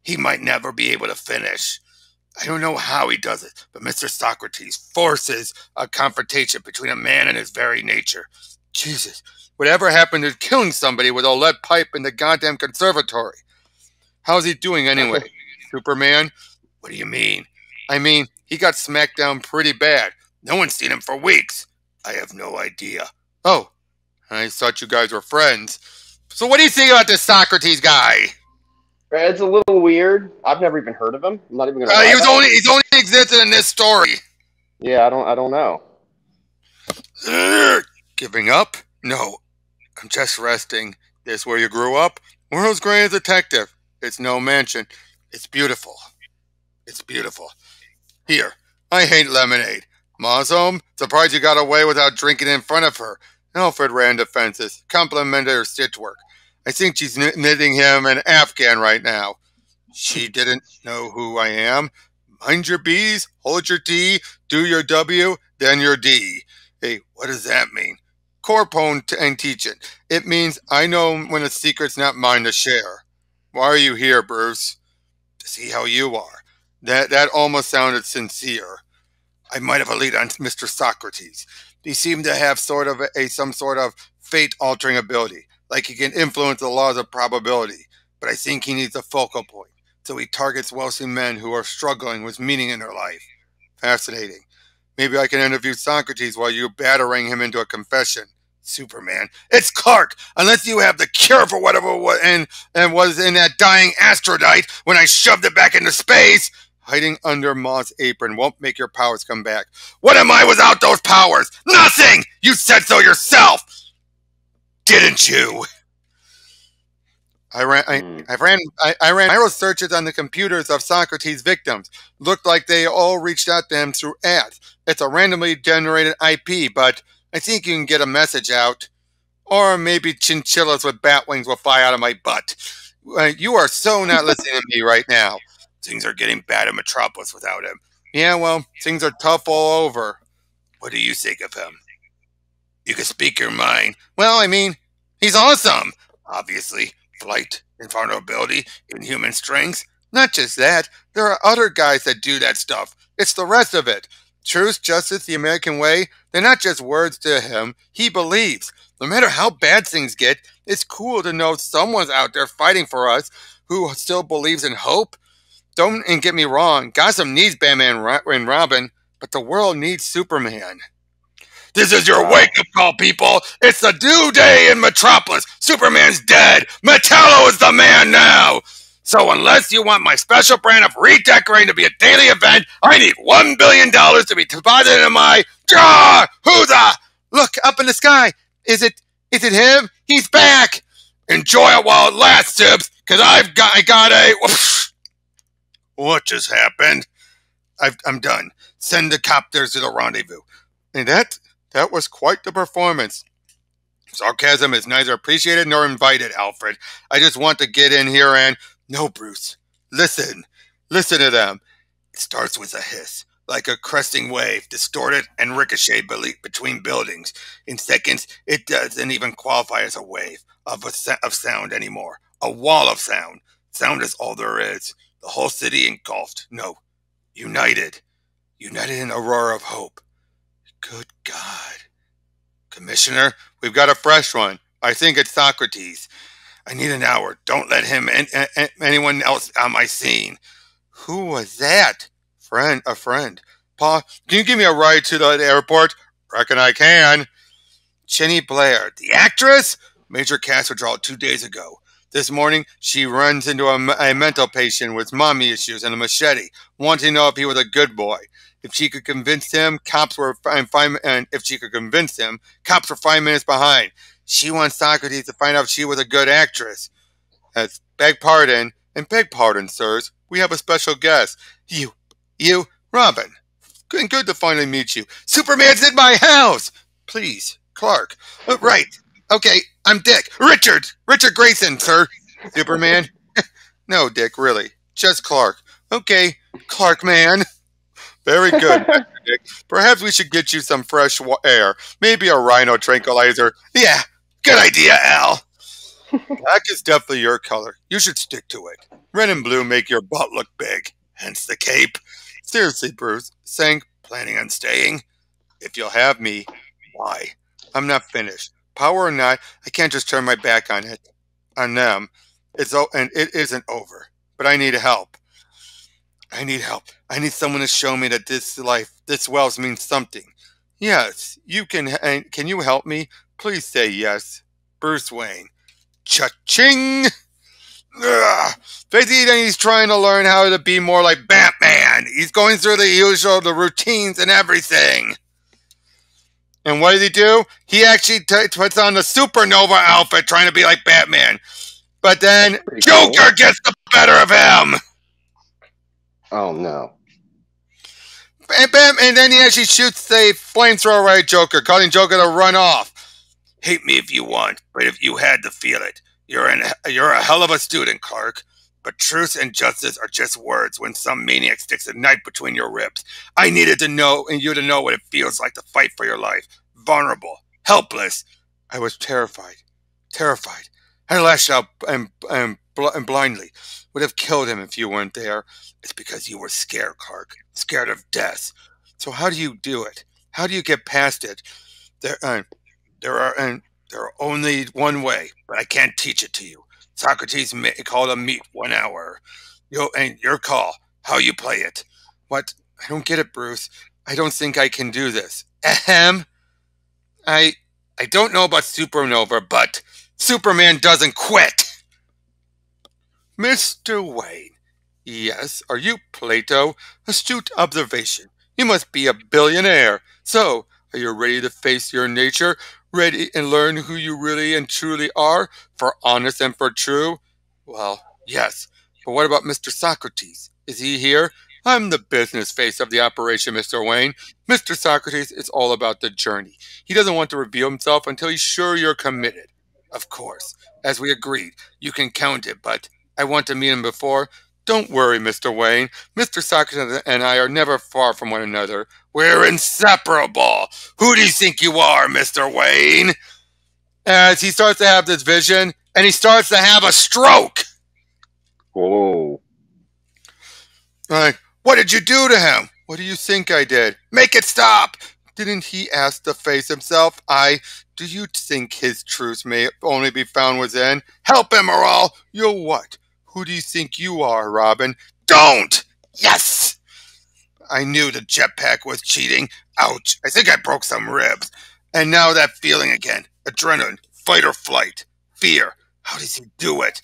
he might never be able to finish. I don't know how he does it, but Mr. Socrates forces a confrontation between a man and his very nature. Jesus, whatever happened to killing somebody with a lead pipe in the goddamn conservatory? How's he doing anyway? Superman? What do you mean? I mean, he got smacked down pretty bad. No one's seen him for weeks. I have no idea. Oh, I thought you guys were friends. So what do you think about this Socrates guy? It's a little weird. I've never even heard of him. I'm not even gonna lie. He's only existed in this story. Yeah, I don't know. Giving up? No. I'm just resting. This where you grew up? World's greatest detective. It's no mansion. It's beautiful. It's beautiful. Here, I hate lemonade. Ma's home? Surprised you got away without drinking in front of her. Alfred ran defenses, complimented her stitch work. I think she's knitting him an Afghan right now. She didn't know who I am. Mind your B's, hold your T, do your W, then your D. Hey, what does that mean? Corpone and teach it. It means I know when a secret's not mine to share. Why are you here, Bruce? To see how you are. That almost sounded sincere. I might have a lead on Mr. Socrates. He seemed to have some sort of fate-altering ability, like he can influence the laws of probability. But I think he needs a focal point, so he targets wealthy men who are struggling with meaning in their life. Fascinating. Maybe I can interview Socrates while you're battering him into a confession. Superman, it's Clark. Unless you have the cure for whatever and was in that dying asteroid when I shoved it back into space, hiding under Ma's apron won't make your powers come back. What am I without those powers? Nothing! You said so yourself! Didn't you? I ran viral searches on the computers of Socrates' victims. Looked like they all reached out to him through ads. It's a randomly generated IP, but I think you can get a message out. Or maybe chinchillas with bat wings will fly out of my butt. You are so not listening to me right now. Things are getting bad in Metropolis without him. Yeah, well, things are tough all over. What do you think of him? You can speak your mind. Well, I mean, he's awesome. Obviously, flight, invulnerability, inhuman strength. Not just that, there are other guys that do that stuff. It's the rest of it. Truth, justice, the American way, they're not just words to him. He believes. No matter how bad things get, it's cool to know someone's out there fighting for us who still believes in hope. Don't get me wrong, Gotham needs Batman and Robin, but the world needs Superman. This is your wake-up call, people. It's the due day in Metropolis. Superman's dead. Metallo is the man now. So unless you want my special brand of redecorating to be a daily event, I need $1 billion to be deposited in my jar. Hoozah! Look up in the sky. Is it him? He's back. Enjoy it while it lasts, Tibbs, because I got a... What just happened? I'm done. Send the copters to the rendezvous. And that was quite the performance. Sarcasm is neither appreciated nor invited, Alfred. I just want to get in here and... No, Bruce. Listen. Listen to them. It starts with a hiss, like a cresting wave, distorted and ricocheted between buildings. In seconds, it doesn't even qualify as a wave of sound anymore. A wall of sound. Sound is all there is. The whole city engulfed. No. United. United in a roar of hope. Good God. Commissioner, we've got a fresh one. I think it's Socrates. I need an hour. Don't let him and anyone else on my scene. Who was that? A friend. Pa, can you give me a ride to the airport? Reckon I can. Jenny Blair, the actress? Major cast withdrawal 2 days ago. This morning, she runs into a mental patient with mommy issues and a machete, wanting to know if he was a good boy. If she could convince him, cops were 5 minutes behind. She wants Socrates to find out if she was a good actress. Beg pardon, sirs. We have a special guest. You, Robin. Good to finally meet you. Superman's in my house. Please, Clark. Right. Okay, I'm Dick. Richard Grayson, sir. Superman. No, Dick, really. Just Clark. Okay, Clark man. Very good, Mr. Dick. Perhaps we should get you some fresh air. Maybe a rhino tranquilizer. Yeah, good idea, Al. Black is definitely your color. You should stick to it. Red and blue make your butt look big. Hence the cape. Seriously, Bruce. Planning on staying? If you'll have me, why? I'm not finished. Power or not, I can't just turn my back on them. It isn't over. But I need help. I need someone to show me that this wealth means something. Yes, you can. And can you help me? Please say yes. Bruce Wayne. Cha-ching! Basically, he's trying to learn how to be more like Batman. He's going through the routines and everything. And what does he do? He actually puts on the supernova outfit trying to be like Batman. But then Joker gets the better of him. Oh, no. And then he actually shoots a flamethrower at Joker, causing Joker to run off. Hate me if you want, but if you had to feel it, you're a hell of a student, Clark. But truth and justice are just words when some maniac sticks a knife between your ribs. I needed to know, and you to know what it feels like to fight for your life. Vulnerable. Helpless. I was terrified. I lashed out and blindly. Would have killed him if you weren't there. It's because you were scared, Clark. Scared of death. So how do you do it? How do you get past it? There are only one way, but I can't teach it to you. Socrates called a meet 1 hour. And your call. How you play it. What? I don't get it, Bruce. I don't think I can do this. Ahem. I I don't know about supernova, but Superman doesn't quit. Mr. Wayne. Yes, are you Plato? Astute observation. You must be a billionaire. So, are you ready to face your nature? Ready and learn who you really and truly are? For honest and for true? Well, yes. But what about Mr. Socrates? Is he here? I'm the business face of the operation, Mr. Wayne. Mr. Socrates is all about the journey. He doesn't want to reveal himself until he's sure you're committed. Of course, as we agreed, you can count it, but I want to meet him before. Don't worry, Mr. Wayne. Mr. Socrates and I are never far from one another. We're inseparable. Who do you think you are, Mr. Wayne? As he starts to have this vision, and he starts to have a stroke. Whoa. Like, what did you do to him? What do you think I did? Make it stop! Didn't he ask to face himself? Do you think his truth may only be found within? Help him or you'll what? Who do you think you are, Robin? Don't! Yes! I knew the jetpack was cheating. Ouch. I think I broke some ribs. And now that feeling again. Adrenaline. Fight or flight. Fear. How does he do it?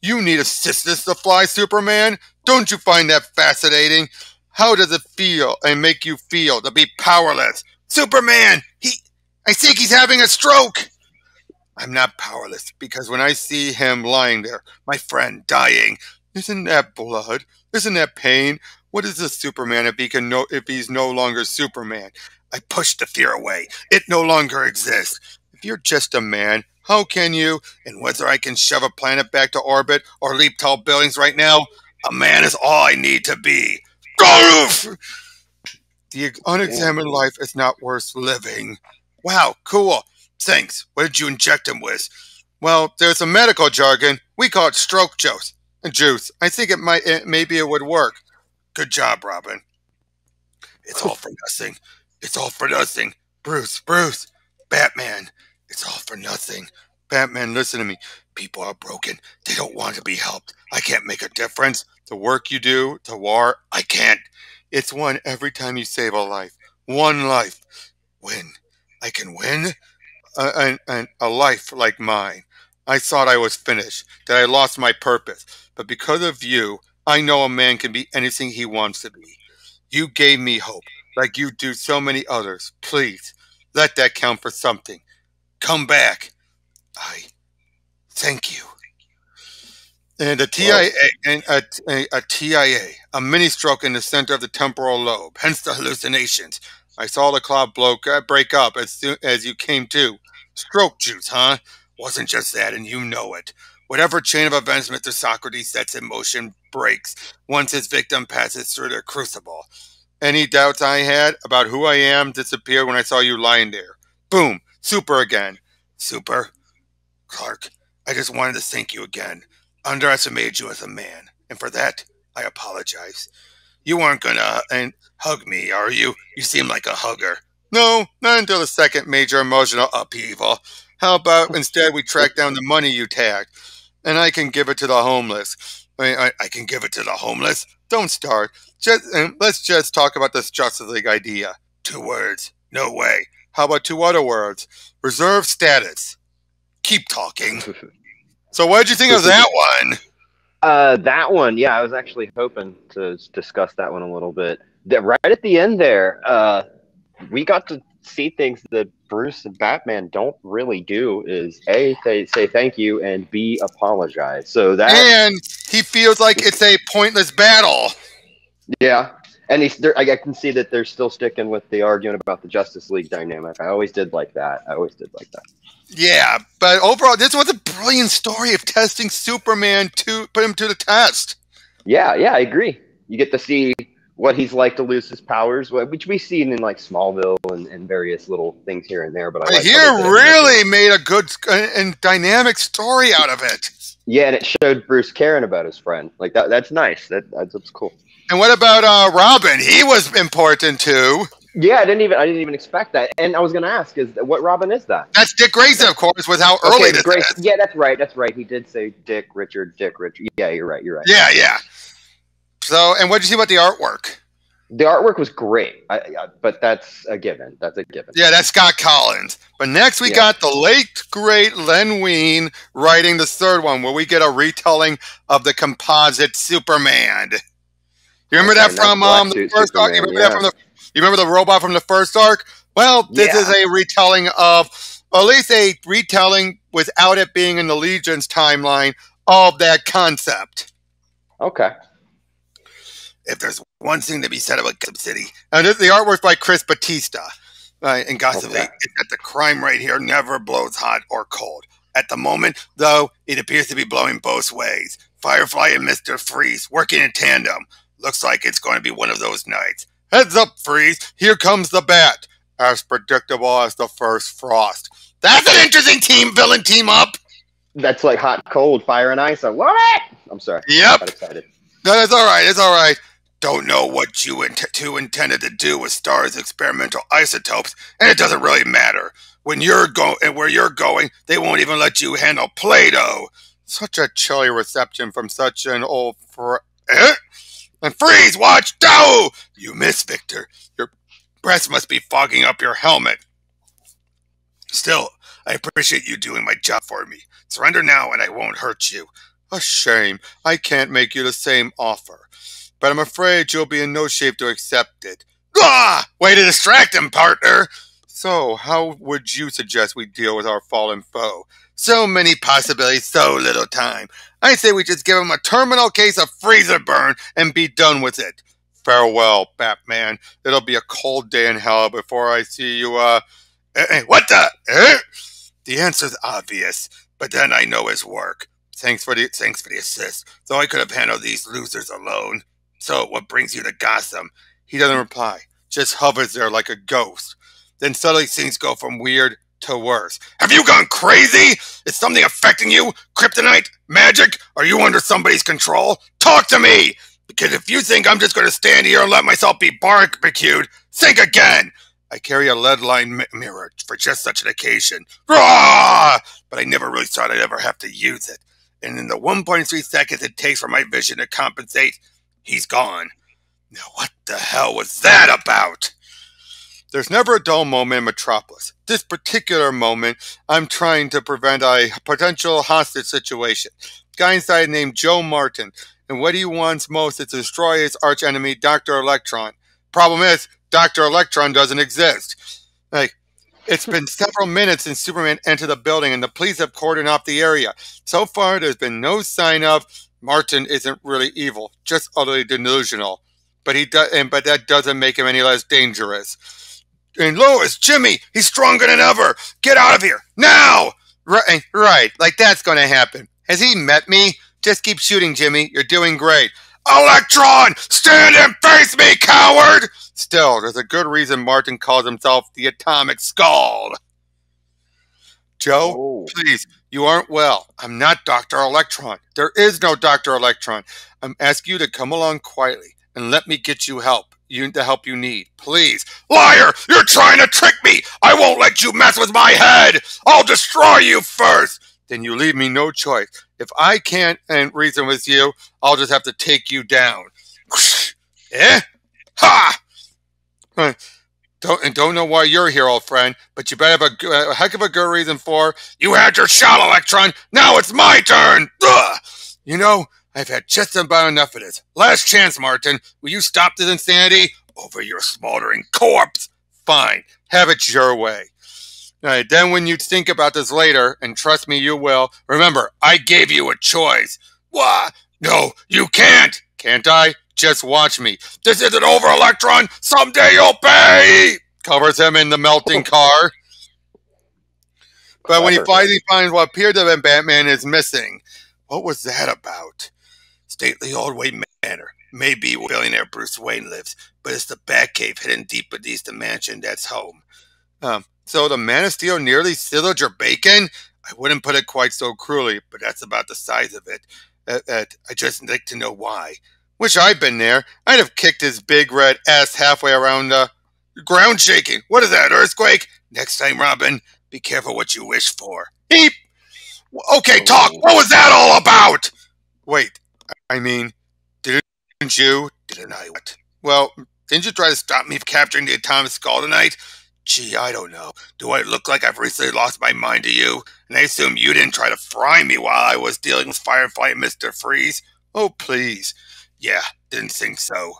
You need assistance to fly, Superman? Don't you find that fascinating? How does it feel and make you feel to be powerless? Superman! I think he's having a stroke! I'm not powerless because when I see him lying there, my friend dying, isn't that blood? Isn't that pain? What is a Superman if he's no longer Superman? I push the fear away. It no longer exists. If you're just a man, how can you? And whether I can shove a planet back to orbit or leap tall buildings right now, a man is all I need to be. The unexamined life is not worth living. Wow, cool. Thanks. What did you inject him with? Well, there's a medical jargon. We call it stroke juice. I think maybe it would work. Good job, Robin. It's all for nothing. It's all for nothing. Bruce, Batman. It's all for nothing. Batman, listen to me. People are broken. They don't want to be helped. I can't make a difference. The work you do, the war, I can't. It's one every time you save a life. One life. Win. I can win? A life like mine. I thought I was finished, that I lost my purpose. But because of you, I know a man can be anything he wants to be. You gave me hope, like you do so many others. Please, let that count for something. Come back. I thank you. And a TIA, a TIA, a mini stroke in the center of the temporal lobe, hence the hallucinations. I saw the cloud break up as soon as you came to. Stroke juice, huh? Wasn't just that, and you know it. Whatever chain of events Mr. Socrates sets in motion breaks once his victim passes through the crucible. Any doubts I had about who I am disappeared when I saw you lying there. Boom! Super again. Super? Clark, I just wanted to thank you again. Underestimated you as a man, and for that, I apologize. You aren't gonna hug me, are you? You seem like a hugger. No, not until the second major emotional upheaval. How about instead we track down the money you tagged, and I can give it to the homeless. I can give it to the homeless? Don't start. Let's just talk about this Justice League idea. 2 words. No way. How about 2 other words? Reserve status. Keep talking. So what did you think of that one? That one, yeah, I was actually hoping to discuss that one a little bit. Right at the end there, we got to see things that Bruce and Batman don't really do. Is A, say thank you, and B, apologize. So that, and he feels like it's a pointless battle. Yeah, and I can see that they're still sticking with the argument about the Justice League dynamic. I always did like that. Yeah, but overall, this was a brilliant story of testing Superman to put him to the test. Yeah, I agree. You get to see what he's like to lose his powers, which we've seen in like Smallville and various little things here and there. But I really made a good and dynamic story out of it. Yeah, and it showed Bruce caring about his friend. Like that's nice. That's cool. And what about Robin? He was important too. Yeah, I didn't even expect that. And I was going to ask, what Robin is that? That's Dick Grayson, of course, with how early this is. Yeah, that's right. He did say Dick Richard. Yeah, you're right. Yeah. So, and what did you see about the artwork? The artwork was great, but that's a given. That's a given. Yeah, that's Scott Collins. But next we Yeah. got the late, great Len Wein writing the third one, where we get a retelling of the Composite Superman. You remember Okay, that nice from black the suit first arc? You Superman. remember that Yeah. from the? You remember the robot from the first arc? Well, this is Yeah. a retelling of, or at least a retelling without it being in the Legion's timeline of that concept. Okay. If there's one thing to be said about Gotham City, and the artwork by Chris Batista, in Gotham Okay. City, is that the crime right here never blows hot or cold. At the moment, though, it appears to be blowing both ways. Firefly and Mr. Freeze working in tandem. Looks like it's going to be one of those nights. Heads up, Freeze. Here comes the bat. As predictable as the first frost. That's an interesting villain team up. That's like hot, cold, fire, and ice. What? I'm sorry. Yep. Got excited. No, it's all right. It's all right. Don't know what you two intended to do with Star's experimental isotopes, and it doesn't really matter. When you're going and where you're going, they won't even let you handle Play-Doh. Such a chilly reception from such an old And Freeze, watch! Dow! You miss, Victor. Your breath must be fogging up your helmet. Still, I appreciate you doing my job for me. Surrender now and I won't hurt you. A shame. I can't make you the same offer. But I'm afraid you'll be in no shape to accept it. Ah! Way to distract him, partner! So, how would you suggest we deal with our fallen foe? So many possibilities, so little time. I say we just give him a terminal case of freezer burn and be done with it. Farewell, Batman. It'll be a cold day in hell before I see you, what the? The answer's obvious, but then I know his work. Thanks for the assist. Though I could have handled these losers alone. So, what brings you to Gotham? He doesn't reply, just hovers there like a ghost. Then suddenly things go from weird to worse. Have you gone crazy? Is something affecting you? Kryptonite? Magic? Are you under somebody's control? Talk to me! Because if you think I'm just going to stand here and let myself be barbecued, think again! I carry a lead-lined mirror for just such an occasion. Rah! But I never really thought I'd ever have to use it. And in the 1.3 seconds it takes for my vision to compensate, he's gone. Now what the hell was that about? There's never a dull moment in Metropolis. This particular moment, I'm trying to prevent a potential hostage situation. Guy inside named Joe Martin, and what he wants most is to destroy his archenemy, Dr. Electron. Problem is, Dr. Electron doesn't exist. It's been several minutes since Superman entered the building, and the police have cordoned off the area. So far, there's been no sign of Martin isn't really evil, just utterly delusional. But that doesn't make him any less dangerous. And Lois, Jimmy, he's stronger than ever. Get out of here now! Right, like that's going to happen. Has he met me? Just keep shooting, Jimmy. You're doing great. Electron, stand and face me, coward! Still, there's a good reason Martin calls himself the Atomic Skull. Joe, please, you aren't well. I'm not Dr. Electron. There is no Dr. Electron. I'm asking you to come along quietly and let me get you the help you need. Please. Liar! You're trying to trick me! I won't let you mess with my head! I'll destroy you first! Then you leave me no choice. If I can't reason with you, I'll just have to take you down. Eh? Ha! Don't know why you're here, old friend, but you better have a heck of a good reason for. You had your shot, Electron! Now it's my turn! Ugh! You know, I've had just about enough of this. Last chance, Martin. Will you stop this insanity? Over your smoldering corpse? Fine. Have it your way. All right, then when you think about this later, and trust me, you will, remember, I gave you a choice. What? No, you can't. Can't I? Just watch me. This isn't over, Electron. Someday you'll pay. Covers him in the melting car. But when he finally finds what appeared to have been Batman is missing, what was that about? Stately old Wayne Manor. Maybe where billionaire Bruce Wayne lives, but it's the Batcave hidden deep beneath the mansion that's home. So the Man of Steel nearly sizzled your bacon? I wouldn't put it quite so cruelly, but that's about the size of it. I just like to know why. Wish I'd been there. I'd have kicked his big red ass halfway around ground shaking. What is that, earthquake? Next time, Robin, be careful what you wish for. Eep! Okay, talk! What was that all about? Wait, I mean, didn't I? What? Well, Didn't you try to stop me from capturing the atomic skull tonight? Gee, I don't know. Do I look like I've recently lost my mind to you? And I assume you didn't try to fry me while I was dealing with Firefly and Mr. Freeze? Oh, please. Yeah, didn't think so.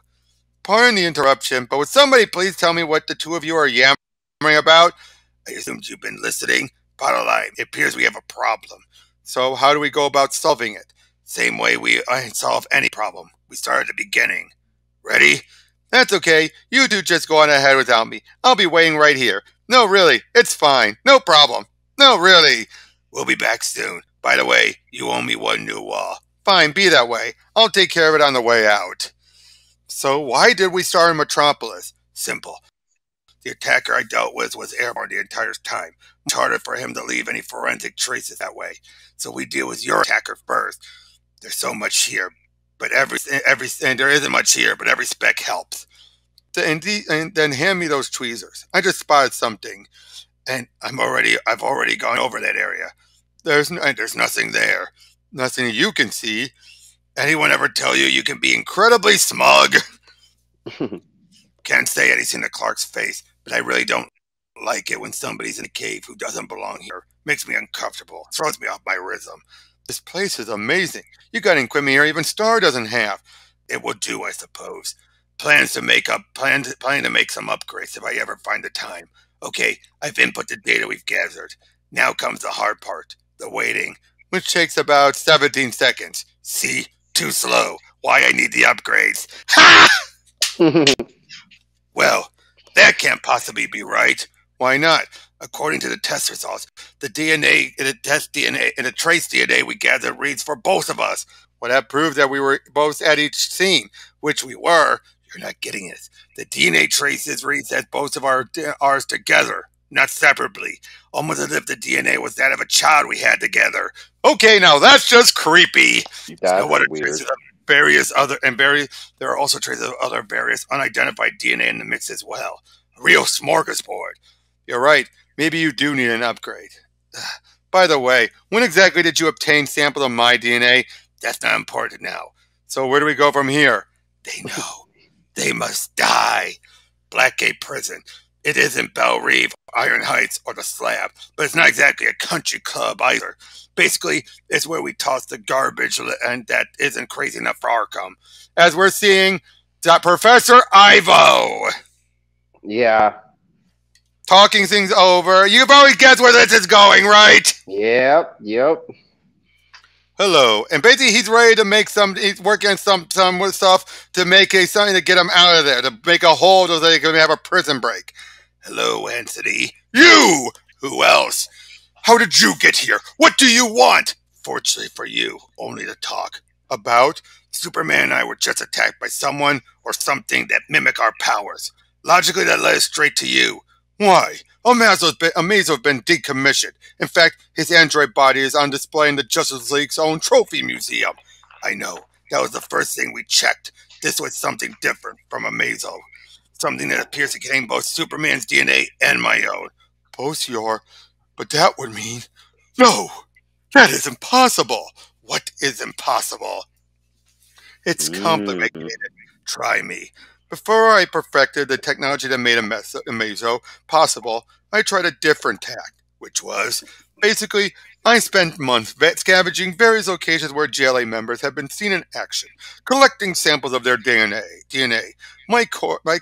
Pardon the interruption, but would somebody please tell me what the two of you are yammering about? I assumed you've been listening. Bottom line, it appears we have a problem. So how do we go about solving it? Same way we solve any problem. We start at the beginning. Ready? That's okay. You two just go on ahead without me. I'll be waiting right here. No, really, it's fine. No problem. No, really. We'll be back soon. By the way, you owe me one new wall. Fine, be that way. I'll take care of it on the way out. So why did we start in Metropolis? Simple. The attacker I dealt with was airborne the entire time. It's harder for him to leave any forensic traces that way. So we deal with your attacker first. There's so much here, but and there isn't much here, but every speck helps. And then hand me those tweezers. I just spotted something, and I've already gone over that area. There's nothing there, nothing you can see. Anyone ever tell you can be incredibly smug? Can't say anything to Clark's face, but I really don't like it when somebody's in a cave who doesn't belong here. Makes me uncomfortable. Throws me off my rhythm. This place is amazing. You got equipment here even Star doesn't have. It will do, I suppose. Planning to make some upgrades if I ever find the time. Okay, I've input the data we've gathered. Now comes the hard part, the waiting, which takes about 17 seconds. See? Too slow. Why I need the upgrades. Ha! Well, that can't possibly be right. Why not? According to the test results, the DNA in the trace DNA we gathered reads for both of us. Well, that proved that we were both at each scene, which we were. You're not getting it. The DNA traces reads as both of ours together, not separately. Almost as if the DNA was that of a child we had together. Okay, now that's just creepy. That's What are weird. traces of there are also traces of other various unidentified DNA in the mix as well. A real smorgasbord. You're right. Maybe you do need an upgrade. By the way, when exactly did you obtain samples of my DNA? That's not important now. So where do we go from here? They know. They must die. Blackgate Prison. It isn't Belle Reve, Iron Heights, or the Slab, but it's not exactly a country club either. Basically, it's where we toss the garbage, and that isn't crazy enough for Arkham. As we're seeing, Professor Ivo. Yeah. Talking things over. You've always guessed where this is going, right? Yep. Hello. And basically, he's ready to make he's working on some stuff to make something to get him out of there, to make a hold so they can have a prison break. Hello, Anthony. You! Who else? How did you get here? What do you want? Fortunately for you, only to talk. About? Superman and I were just attacked by someone or something that mimic our powers. Logically, that led us straight to you. Why? Amazo's been decommissioned. In fact, his android body is on display in the Justice League's own trophy museum. I know. That was the first thing we checked. This was something different from Amazo. Something that appears to contain both Superman's DNA and my own. Both your... But that would mean... No! That is impossible! What is impossible? It's complicated. Try me. Before I perfected the technology that made Amazo possible, I tried a different tack, which was, basically, I spent months scavenging various locations where JLA members have been seen in action, collecting samples of their DNA. My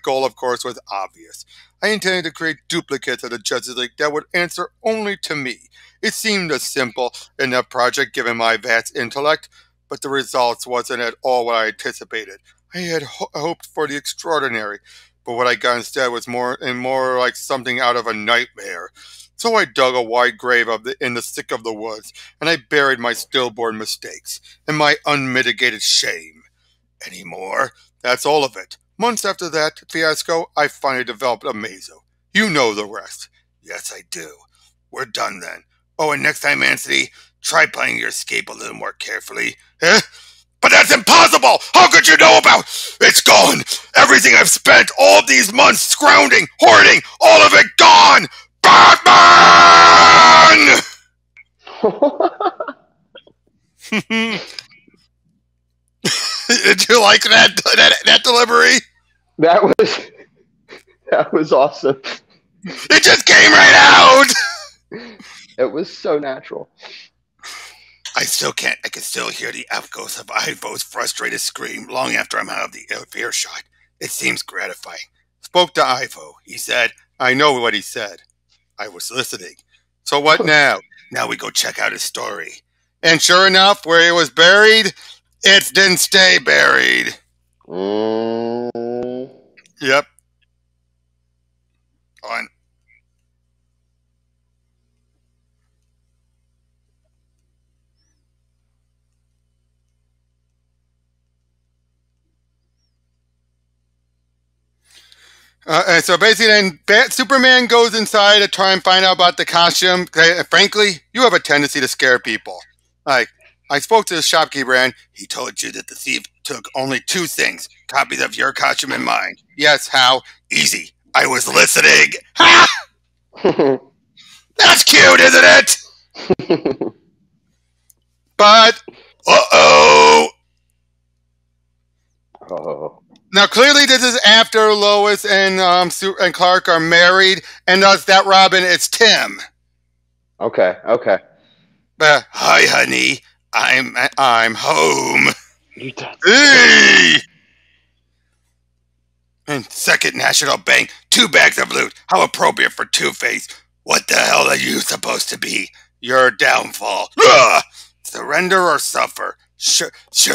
goal, of course, was obvious. I intended to create duplicates of the Justice League that would answer only to me. It seemed a simple enough project given my vast intellect, but the results wasn't at all what I anticipated. I had hoped for the extraordinary, but what I got instead was more like something out of a nightmare. So I dug a wide grave in the thick of the woods, and I buried my stillborn mistakes and my unmitigated shame. Any more? That's all of it. Months after that fiasco, I finally developed Amazo. You know the rest. Yes, I do. We're done then. Oh, and next time, Anthony, try planning your escape a little more carefully. Eh? But that's impossible! How could you know about... It's gone! Everything I've spent all these months scrounging, hoarding, all of it gone! Batman! Did you like that delivery? That was that was awesome. It just came right out. It was so natural. I can still hear the echoes of Ivo's frustrated scream long after I'm out of the earshot. It seems gratifying. Spoke to Ivo. He said, I know what he said. I was listening. So what now? Now we go check out his story. And sure enough, where he was buried, it didn't stay buried. Yep. On. And so basically, then Superman goes inside to try and find out about the costume. Frankly, you have a tendency to scare people. Like, I spoke to the shopkeeper, and he told you that the thief took only 2 things: copies of your costume and mine. Yes, how? Easy. I was listening. Ha! That's cute, isn't it? But, uh-oh. Oh. Now, clearly, this is after Lois and Clark are married, and thus that Robin, it's Tim. Okay. Hi, honey. I'm home. You Hey! And Second National Bank, 2 bags of loot. How appropriate for Two-Face. What the hell are you supposed to be? Your downfall. Ugh! Surrender or suffer. Sure,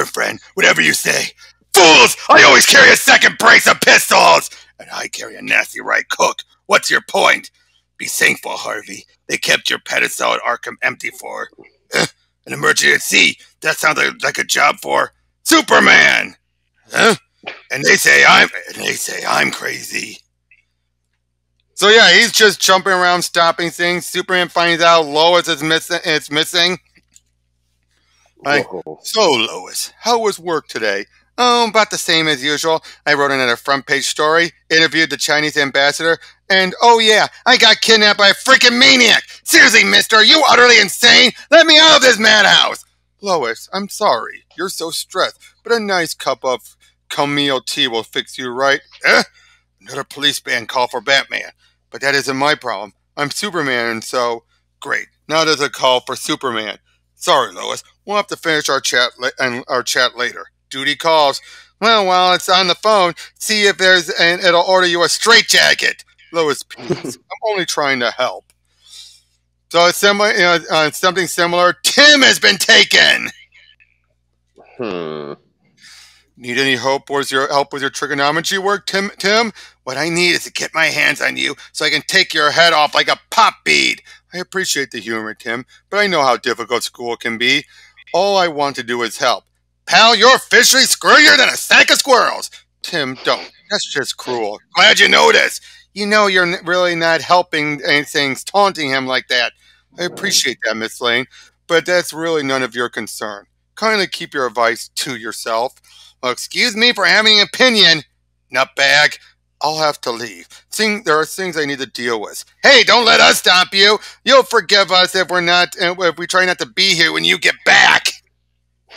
friend. Whatever you say. Fools! I always carry a second brace of pistols! And I carry a nasty right cook. What's your point? Be thankful, Harvey. They kept your pedestal at Arkham empty for an emergency. That sounds like a job for Superman. Huh? And they say I'm crazy. So yeah, he's just jumping around, stopping things. Superman finds out Lois is missing. It's missing. Like, so Lois, how was work today? Oh, about the same as usual. I wrote another front-page story, interviewed the Chinese ambassador, and oh yeah, I got kidnapped by a freaking maniac! Seriously, mister, are you utterly insane? Let me out of this madhouse! Lois, I'm sorry. You're so stressed, but a nice cup of Camille tea will fix you right. Another police band call for Batman. But that isn't my problem. I'm Superman, and so... Great. Now there's a call for Superman. Sorry, Lois. We'll have to finish our chat later. Duty calls. Well, while it's on the phone, see if there's and it'll order you a straitjacket. Lois, please. I'm only trying to help. So it's something similar. Tim has been taken. Need any help with your trigonometry work, Tim? What I need is to get my hands on you so I can take your head off like a pop bead. I appreciate the humor, Tim, but I know how difficult school can be. All I want to do is help. Pal, you're officially screwier than a sack of squirrels. Tim, don't. That's just cruel. Glad you noticed. You know you're really not helping anything, taunting him like that. I appreciate that, Miss Lane, but that's really none of your concern. Kindly keep your advice to yourself. Well, excuse me for having an opinion, nutbag. I'll have to leave. There are things I need to deal with. Hey, don't let us stop you. You'll forgive us if we try not to be here when you get back.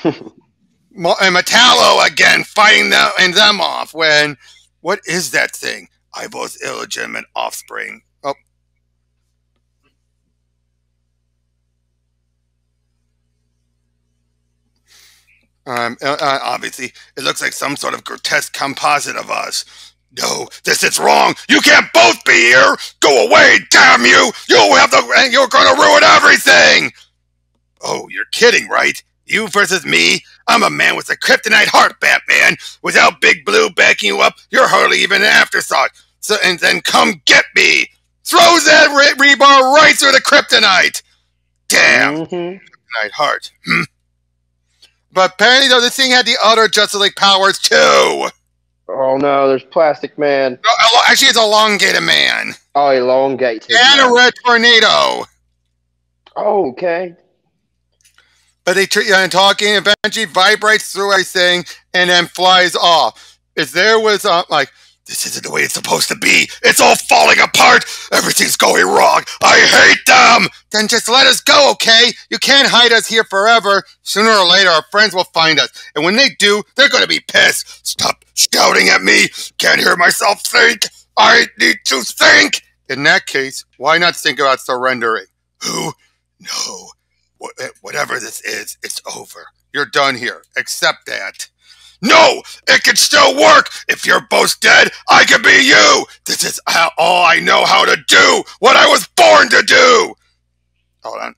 And Metallo again fighting them off when... What is that thing? Ivo's illegitimate offspring. Oh. Obviously, it looks like some sort of grotesque composite of us. No, this is wrong. You can't both be here. Go away, damn you. You're going to ruin everything. Oh, you're kidding, right? You versus me? I'm a man with a kryptonite heart, Batman. Without Big Blue backing you up, you're hardly even an afterthought. So, and then come get me. Throws that rebar right through the kryptonite. Damn. Kryptonite heart. But apparently, though, this thing had the other Justice League powers, too. Oh, no, there's Plastic Man. No, actually, it's Elongated Man. Oh, Elongated And Man. a Red Tornado. Oh, okay. But they talking eventually vibrates through everything and then flies off. If there was this isn't the way it's supposed to be. It's all falling apart. Everything's going wrong. I hate them. Then just let us go, okay? You can't hide us here forever. Sooner or later, our friends will find us. And when they do, they're going to be pissed. Stop shouting at me. Can't hear myself think. I need to think. In that case, why not think about surrendering? Who? No. Whatever this is, it's over. You're done here. Accept that. No! It can still work! If you're both dead, I can be you! This is all I know how to do! What I was born to do! Hold on.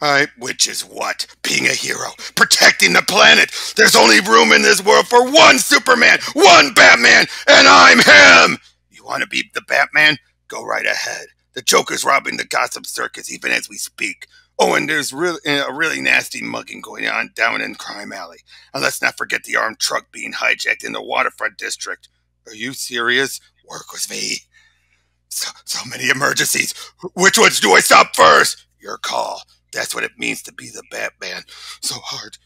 Alright, which is what? Being a hero. Protecting the planet. There's only room in this world for one Superman, one Batman, and I'm him! You want to be the Batman? Go right ahead. The Joker's robbing the Gotham Circus even as we speak. Oh, and there's a really nasty mugging going on down in Crime Alley. And let's not forget the armed truck being hijacked in the Waterfront District. Are you serious? Work with me. So many emergencies. Which ones do I stop first? Your call. That's what it means to be the Batman. So hard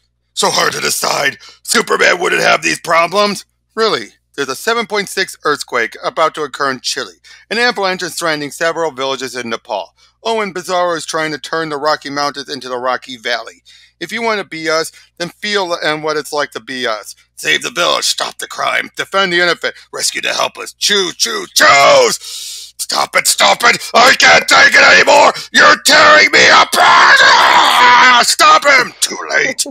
to decide. Superman wouldn't have these problems. Really? There's a 7.6 earthquake about to occur in Chile. An avalanche is stranding several villages in Nepal. Oh, and Bizarro is trying to turn the Rocky Mountains into the Rocky Valley. If you want to be us, then feel what it's like to be us. Save the village, stop the crime, defend the innocent, rescue the helpless. Choose! Stop it! I can't take it anymore! You're tearing me apart! Stop him! Too late.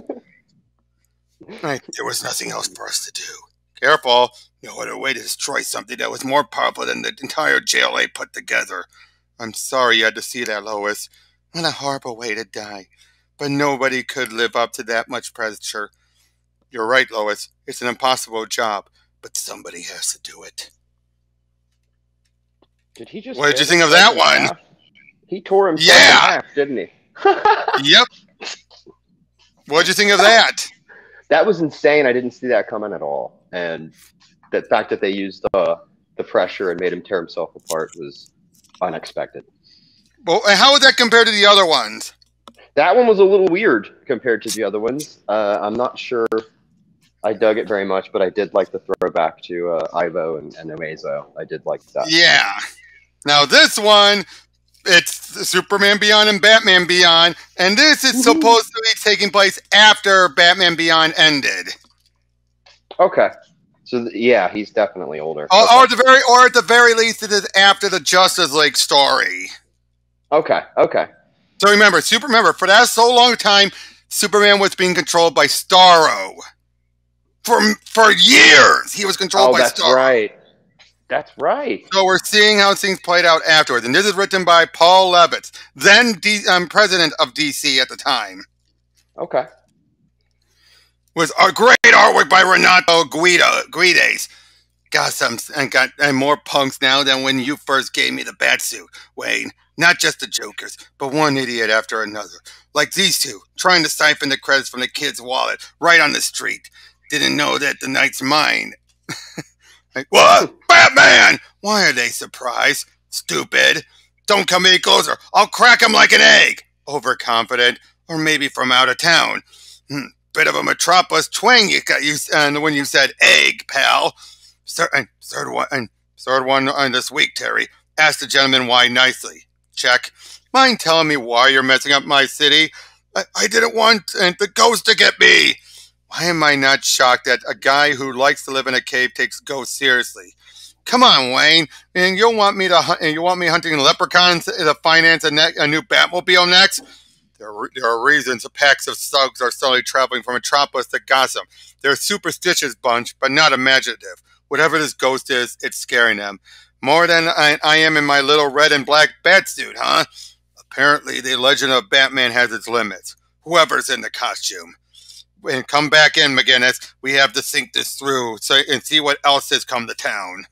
There was nothing else for us to do. Careful. No other way to destroy something that was more powerful than the entire JLA put together. I'm sorry you had to see that, Lois. What a horrible way to die. But nobody could live up to that much pressure. You're right, Lois. It's an impossible job, but somebody has to do it. Did he just? What did you think of that one? He tore himself in half, didn't he? Yep. What did you think of that? That was insane. I didn't see that coming at all. And the fact that they used the pressure and made him tear himself apart was unexpected. Well, how would that compare to the other ones? That one was a little weird compared to the other ones. I'm not sure I dug it very much, but I did like the throwback to Ivo and Uezo. I did like that. Yeah. Now this one, it's Superman Beyond and Batman Beyond, and this is supposed to be taking place after Batman Beyond ended. Okay. So yeah, he's definitely older. Or at the very least, it is after the Justice League story. Okay. So remember, for that so long time, Superman was being controlled by Starro. For years, he was controlled by Starro. That's right. So we're seeing how things played out afterwards. And this is written by Paul Levitz, then president of DC at the time. Okay. Was a great artwork by Renato Guides. And more punks now than when you first gave me the Batsuit, Wayne. Not just the Jokers, but one idiot after another. Like these two, trying to siphon the credits from the kid's wallet right on the street. Didn't know that the night's mine. Like, what? Batman! Why are they surprised? Stupid. Don't come any closer. I'll crack him like an egg. Overconfident. Or maybe from out of town. Bit of a Metropolis twang you got when you said egg, pal. Third one on this week, Terry. Ask the gentleman why nicely. Check. Mind telling me why you're messing up my city? I didn't want the ghost to get me. Why am I not shocked that a guy who likes to live in a cave takes ghosts seriously? Come on, Wayne. And you want me hunting leprechauns to finance a new Batmobile next? There are reasons packs of thugs are slowly traveling from Metropolis to Gotham. They're a superstitious bunch, but not imaginative. Whatever this ghost is, it's scaring them. More than I am in my little red and black Batsuit, huh? Apparently, the legend of Batman has its limits. Whoever's in the costume. And come back in, McGinnis. We have to think this through and see what else has come to town.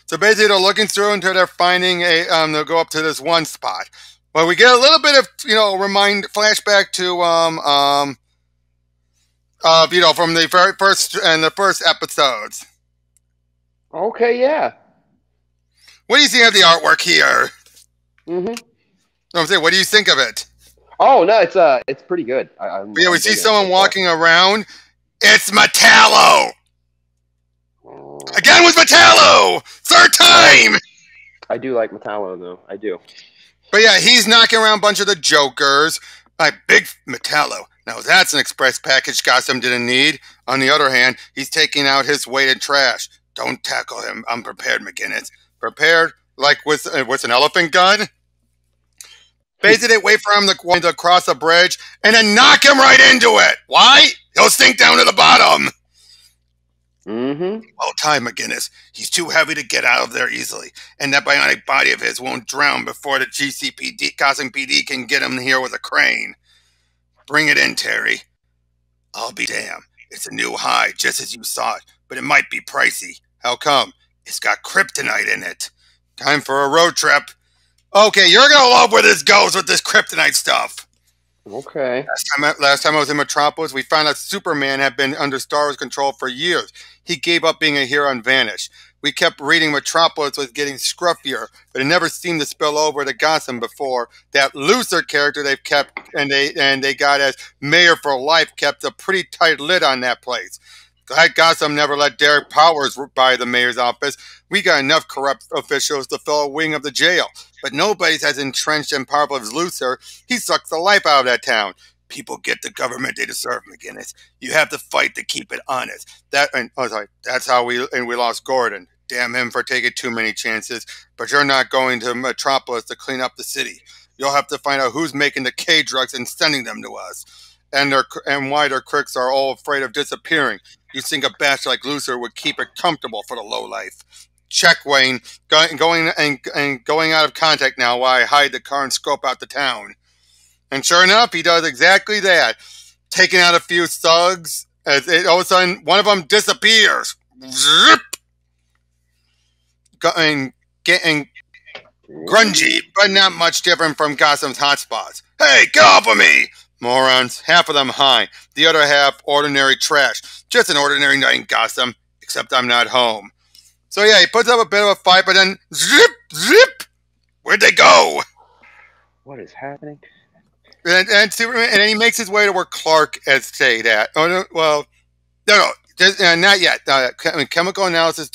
So basically, they're looking through until they're finding they'll go up to this one spot. Well, we get a little bit of, flashback to, from the very first episodes. Okay, yeah. What do you think of the artwork here? Mm-hmm. I'm saying, what do you think of it? Oh no, it's pretty good. We see someone walking around. It's Metallo. Again with Metallo. Third time. I do like Metallo though. I do. But yeah, he's knocking around a bunch of the jokers. Like Big Metallo. Now that's an express package Gotham didn't need. On the other hand, he's taking out his weighted trash. Don't tackle him. I'm prepared, McGinnis. Prepared? Like with an elephant gun? Basically, wait for him to cross a bridge and then knock him right into it. Why? He'll sink down to the bottom. Mm-hmm. Well, time, McGinnis. He's too heavy to get out of there easily, and that bionic body of his won't drown before the GCPD, Gotham PD, can get him here with a crane. Bring it in, Terry. I'll be damned. It's a new high, just as you saw it, but it might be pricey. How come? It's got kryptonite in it. Time for a road trip. Okay, you're gonna love where this goes with this kryptonite stuff. Okay. Last time I was in Metropolis, we found out Superman had been under Star Wars control for years. He gave up being a hero and vanished. We kept reading Metropolis was getting scruffier, but it never seemed to spill over to Gotham before. That Luthor character they've kept and they got as mayor for life kept a pretty tight lid on that place. Glad Gotham never let Derek Powers buy the mayor's office. We got enough corrupt officials to fill a wing of the jail, but nobody's as entrenched and powerful as Luthor. He sucks the life out of that town. People get the government they deserve, McGinnis. You have to fight to keep it honest. That's how we lost Gordon. Damn him for taking too many chances. But you're not going to Metropolis to clean up the city. You'll have to find out who's making the K drugs and sending them to us, and why their crooks are all afraid of disappearing. You think a bastard like Luthor would keep it comfortable for the lowlife? Check, Wayne. Going out of contact now while I hide the car and scope out the town. And sure enough, he does exactly that, taking out a few thugs. All of a sudden, one of them disappears. Zip! And getting grungy, but not much different from Gotham's hotspots. Hey, get off of me! Morons, half of them high, the other half ordinary trash. Just an ordinary night in Gotham, except I'm not home. So yeah, he puts up a bit of a fight, but then zip! Where'd they go? What is happening? And Superman, and then he makes his way to where Clark has stayed at. Oh no, well, no, not yet. Chemical analysis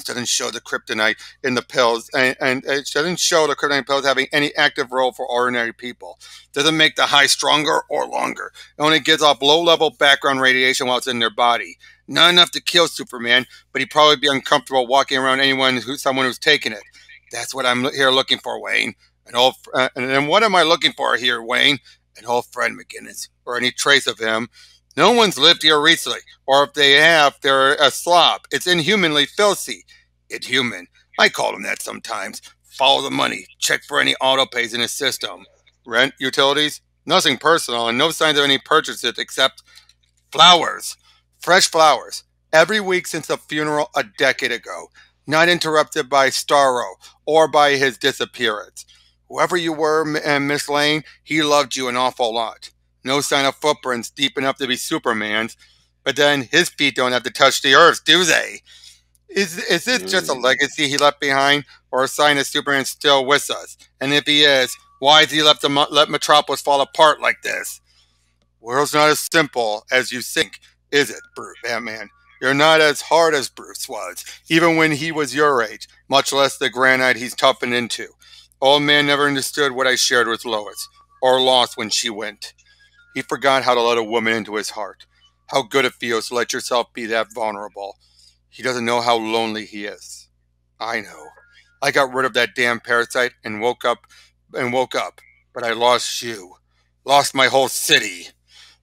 doesn't show the kryptonite in the pills, and it doesn't show the kryptonite pills having any active role for ordinary people. Doesn't make the high stronger or longer. It only gives off low-level background radiation while it's in their body. Not enough to kill Superman, but he'd probably be uncomfortable walking around someone who's taken it. That's what I'm here looking for, Wayne. And what am I looking for here, Wayne? An old friend, McGinnis, or any trace of him. No one's lived here recently, or if they have, they're a slob. It's inhumanly filthy. Inhuman. I call them that sometimes. Follow the money. Check for any auto pays in his system. Rent, utilities, nothing personal, and no signs of any purchases except flowers. Fresh flowers. Every week since the funeral a decade ago. Not interrupted by Starro or by his disappearance. Whoever you were, Miss Lane, he loved you an awful lot. No sign of footprints deep enough to be Superman's, but then his feet don't have to touch the earth, do they? Is this just a legacy he left behind, or a sign that Superman's still with us? And if he is, why has he let Metropolis fall apart like this? World's not as simple as you think, is it, Batman? You're not as hard as Bruce was, even when he was your age, much less the granite he's toughened into. Old man never understood what I shared with Lois, or lost when she went. He forgot how to let a woman into his heart, how good it feels to let yourself be that vulnerable. He doesn't know how lonely he is. I know. I got rid of that damn parasite and woke up, but I lost you. Lost my whole city.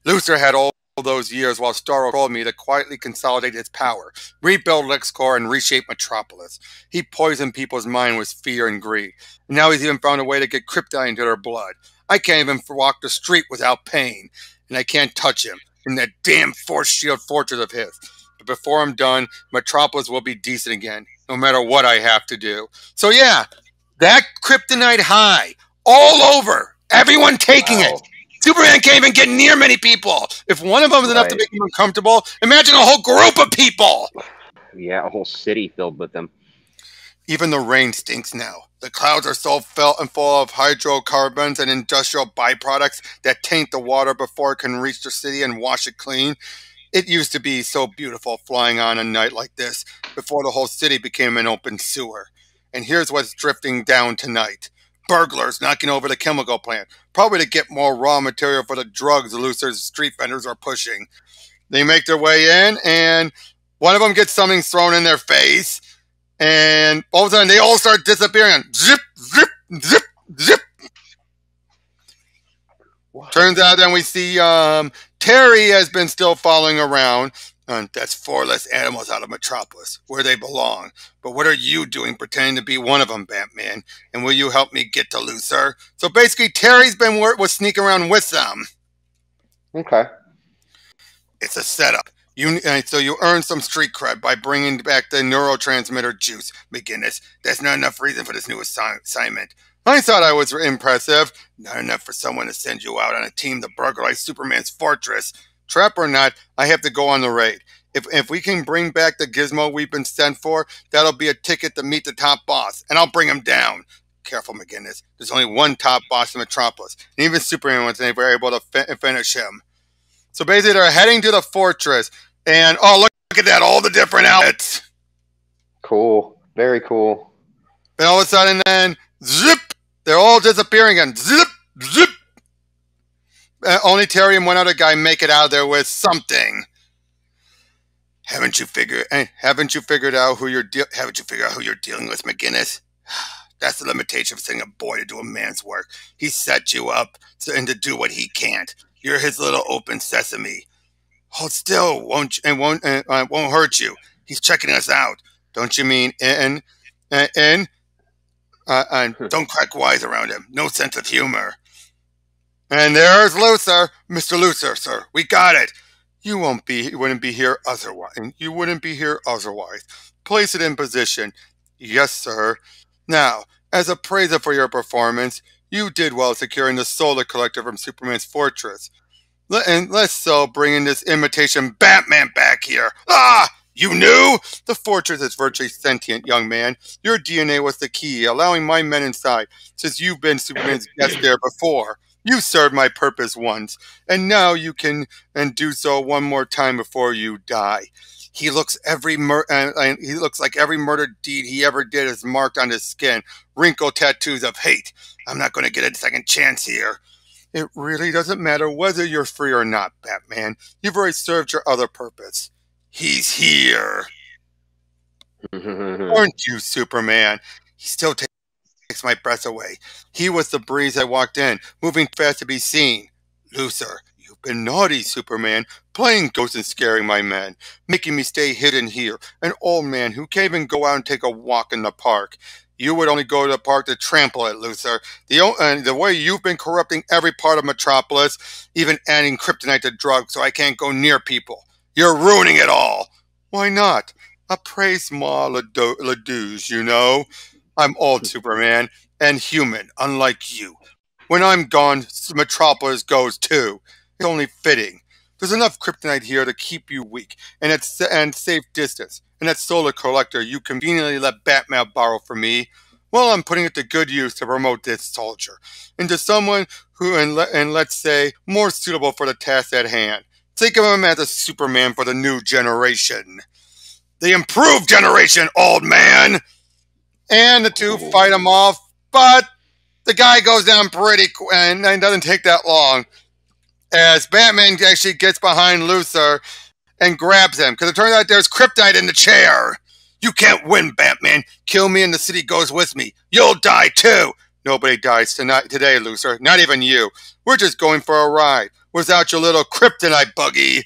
Luthor had all those years while Starro told me to quietly consolidate his power, rebuild LexCorp, and reshape Metropolis. He poisoned people's mind with fear and greed. And now he's even found a way to get kryptonite into their blood. I can't even walk the street without pain, and I can't touch him in that damn force shield fortress of his. But before I'm done, Metropolis will be decent again, no matter what I have to do. So yeah, that kryptonite high, all over, everyone taking it. Superman can't even get near many people. If one of them is enough to make him uncomfortable, imagine a whole group of people. Yeah, a whole city filled with them. Even the rain stinks now. The clouds are so full of hydrocarbons and industrial byproducts that taint the water before it can reach the city and wash it clean. It used to be so beautiful flying on a night like this before the whole city became an open sewer. And here's what's drifting down tonight. Burglars knocking over the chemical plant, probably to get more raw material for the drugs the Lucer's street vendors are pushing. They make their way in, and one of them gets something thrown in their face, and all of a sudden they all start disappearing. Zip, zip, zip, zip. What? Turns out then we see Terry has been still following around. That's 4 less animals out of Metropolis, where they belong. But what are you doing pretending to be one of them, Batman? And will you help me get to Lucer? So basically, Terry's been was sneaking around with them. Okay. It's a setup. So you earn some street cred by bringing back the neurotransmitter juice, McGinnis. That's not enough reason for this new assignment. I thought I was impressive. Not enough for someone to send you out on a team to burglarize Superman's fortress. Trap or not, I have to go on the raid. If we can bring back the gizmo we've been sent for, that'll be a ticket to meet the top boss, and I'll bring him down. Careful, McGinnis. There's only one top boss in Metropolis, and even Superman was never able to finish him. So basically, they're heading to the fortress, and oh, look at that, all the different outfits. Cool. Very cool. And all of a sudden, then, zip, they're all disappearing again. Zip, zip. Only Terry and one other guy make it out of there with something. Haven't you figured out who you're dealing with, McGinnis? That's the limitation of sending a boy to do a man's work. He set you up and to do what he can't. You're his little open sesame. Hold still, won't hurt you. He's checking us out. Don't you mean in? Don't crack wise around him. No sense of humor. And there's Lucer, Mr. Lucer, sir. We got it. You wouldn't be here otherwise. Place it in position. Yes, sir. Now, as a praiser for your performance, you did well securing the solar collector from Superman's fortress. And let's so bring in this imitation Batman back here. Ah! You knew? The fortress is virtually sentient, young man. Your DNA was the key, allowing my men inside, since you've been Superman's guest there before. You served my purpose once, and now you can do so one more time before you die. He looks like every murder deed he ever did is marked on his skin, wrinkle tattoos of hate. I'm not going to get a second chance here. It really doesn't matter whether you're free or not, Batman. You've already served your other purpose. He's here. Aren't you, Superman? He still takes my breath away. He was the breeze I walked in, moving fast to be seen. Lucer, you've been naughty, Superman, playing ghosts and scaring my men, making me stay hidden here, an old man who can't even go out and take a walk in the park. You would only go to the park to trample it, Lucer. The way you've been corrupting every part of Metropolis, even adding kryptonite to drugs so I can't go near people. You're ruining it all. Why not? Appraise moi le douze, you know. I'm old, Superman, and human, unlike you. When I'm gone, Metropolis goes too. It's only fitting. There's enough kryptonite here to keep you weak, and safe distance. And that solar collector you conveniently let Batman borrow from me, well, I'm putting it to good use to promote this soldier into someone who, and let's say, more suitable for the task at hand. Think of him as a Superman for the new generation. The improved generation, old man! And the two fight him off, but the guy goes down pretty quick, and it doesn't take that long, as Batman actually gets behind Lucer and grabs him, because it turns out there's kryptonite in the chair. You can't win, Batman. Kill me and the city goes with me. You'll die too. Nobody dies today, Lucer. Not even you. We're just going for a ride. Without your little kryptonite buggy.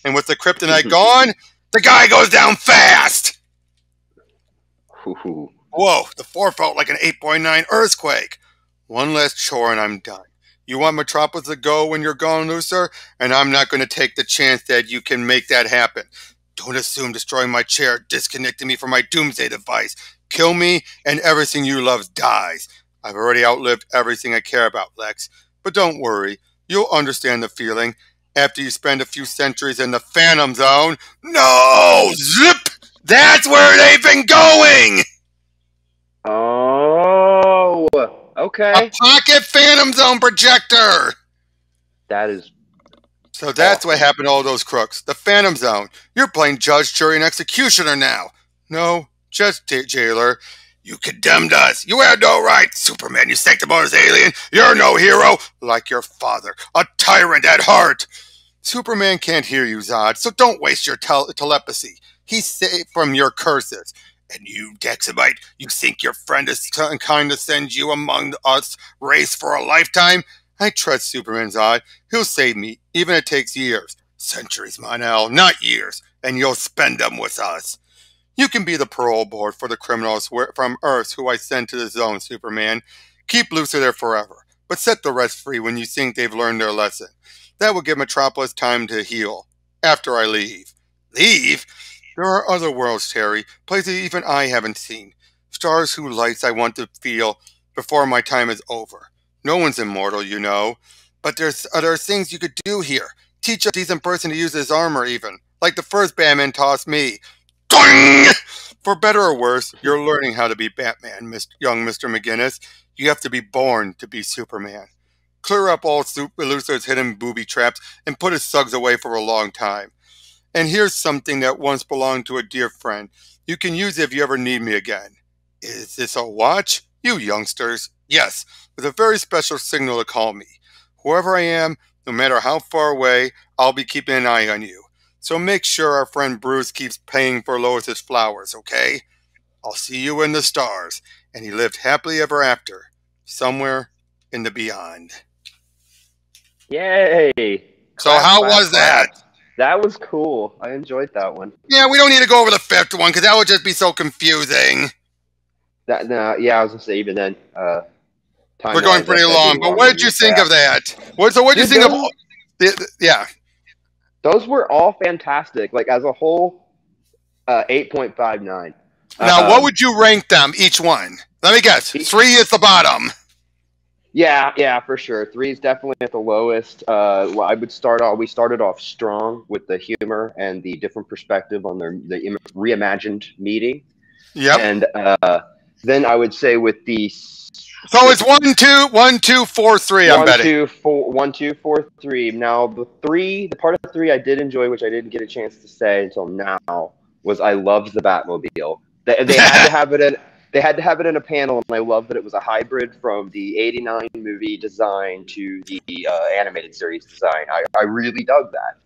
And with the kryptonite gone, the guy goes down fast. Whoa, the floor felt like an 8.9 earthquake. One last chore and I'm done. You want Metropolis to go when you're gone, Lucer? And I'm not going to take the chance that you can make that happen. Don't assume destroying my chair, disconnecting me from my doomsday device. Kill me and everything you love dies. I've already outlived everything I care about, Lex. But don't worry, you'll understand the feeling. After you spend a few centuries in the Phantom Zone. No! Zip! That's where they've been going! Oh, okay. A pocket Phantom Zone projector! That is... So that's what happened to all those crooks. The Phantom Zone. You're playing judge, jury, and executioner now. No, Just jailer. You condemned us. You had no right. Superman, you sanctimonious alien. You're no hero. Like your father. A tyrant at heart. Superman can't hear you, Zod, so don't waste your telepathy. He's safe from your curses. And you, Dexamite, you think your friend is kind to send you among us race for a lifetime? I trust Superman, Zod. He'll save me, even if it takes years. Centuries, Mon-El, not years. And you'll spend them with us. You can be the parole board for the criminals from Earth who I send to the zone, Superman. Keep Luthor there forever, but set the rest free when you think they've learned their lesson. That will give Metropolis time to heal, after I leave. Leave? There are other worlds, Terry, places even I haven't seen. Stars whose lights I want to feel before my time is over. No one's immortal, you know. But there's things you could do here. Teach a decent person to use his armor even, like the first Batman taught me. Doing! For better or worse, you're learning how to be Batman, young Mr. McGinnis. You have to be born to be Superman. Clear up all Luthor's hidden booby traps and put his thugs away for a long time. And here's something that once belonged to a dear friend. You can use it if you ever need me again. Is this a watch? You youngsters. Yes, with a very special signal to call me. Whoever I am, no matter how far away, I'll be keeping an eye on you. So make sure our friend Bruce keeps paying for Lois's flowers, okay? I'll see you in the stars. And he lived happily ever after, somewhere in the beyond. Yay! So how was that? That was cool. I enjoyed that one. Yeah, we don't need to go over the fifth one because that would just be so confusing. Yeah, I was gonna say even then. We're going pretty long, but what did you think of that? What did you think of? Yeah, those were all fantastic. Like as a whole, 8.59. Now, what would you rank them each one? Let me guess. 3 is the bottom. Yeah, for sure. 3 is definitely at the lowest. I would start off. We started off strong with the humor and the different perspective on the reimagined meeting. Yep. And then I would say with the. So it's 1, 2, 1, 2, 4, 3. I'm betting. 1, 2, 4, 3. Now the part of 3 I did enjoy, which I didn't get a chance to say until now, was I loved the Batmobile. They had to have it in. They had to have it in a panel, and I love that it was a hybrid from the '89 movie design to the animated series design. I really dug that.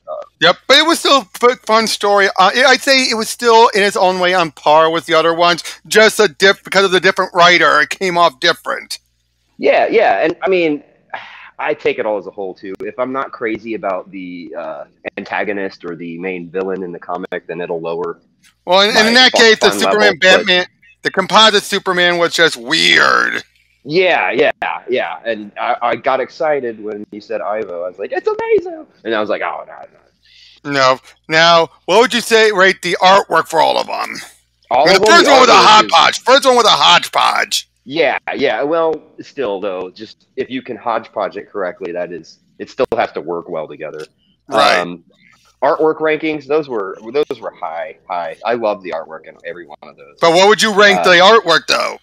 Yep, but it was still a fun story. I'd say it was still in its own way on par with the other ones, just because of the different writer. It came off different. Yeah, and I mean, I take it all as a whole too. If I'm not crazy about the antagonist or the main villain in the comic, then it'll lower. Well, in that case, the Superman Batman. The composite Superman was just weird. Yeah. And I got excited when he said Ivo. I was like, it's amazing. And I was like, oh, no. No. Now, what would you say rate the artwork for all of them? The first one was a hodgepodge. First one was a hodgepodge. Yeah. Well, still, though, just if you can hodgepodge it correctly, it still has to work well together. Right. Artwork rankings, those were high. I love the artwork in every one of those. But what would you rank the artwork though?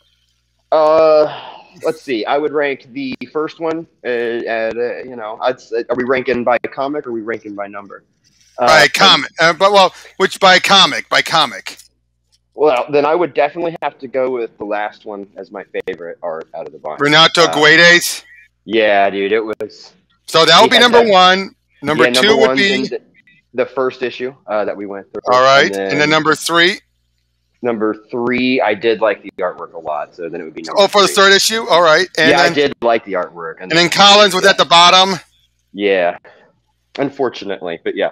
Let's see. I would rank the first one at are we ranking by comic or are we ranking by number? By comic. Which by comic? By comic. Well, then I would definitely have to go with the last one as my favorite art out of the bunch. Renato Guedes? Yeah, dude, it was. So that would be number 1. Number 2 would be the first issue that we went through. All right. And then number 3? Number 3, I did like the artwork a lot, so then it would be number 3. For the third issue? All right. And I did like the artwork. And then Collins was at the bottom? Yeah. Unfortunately, but yeah.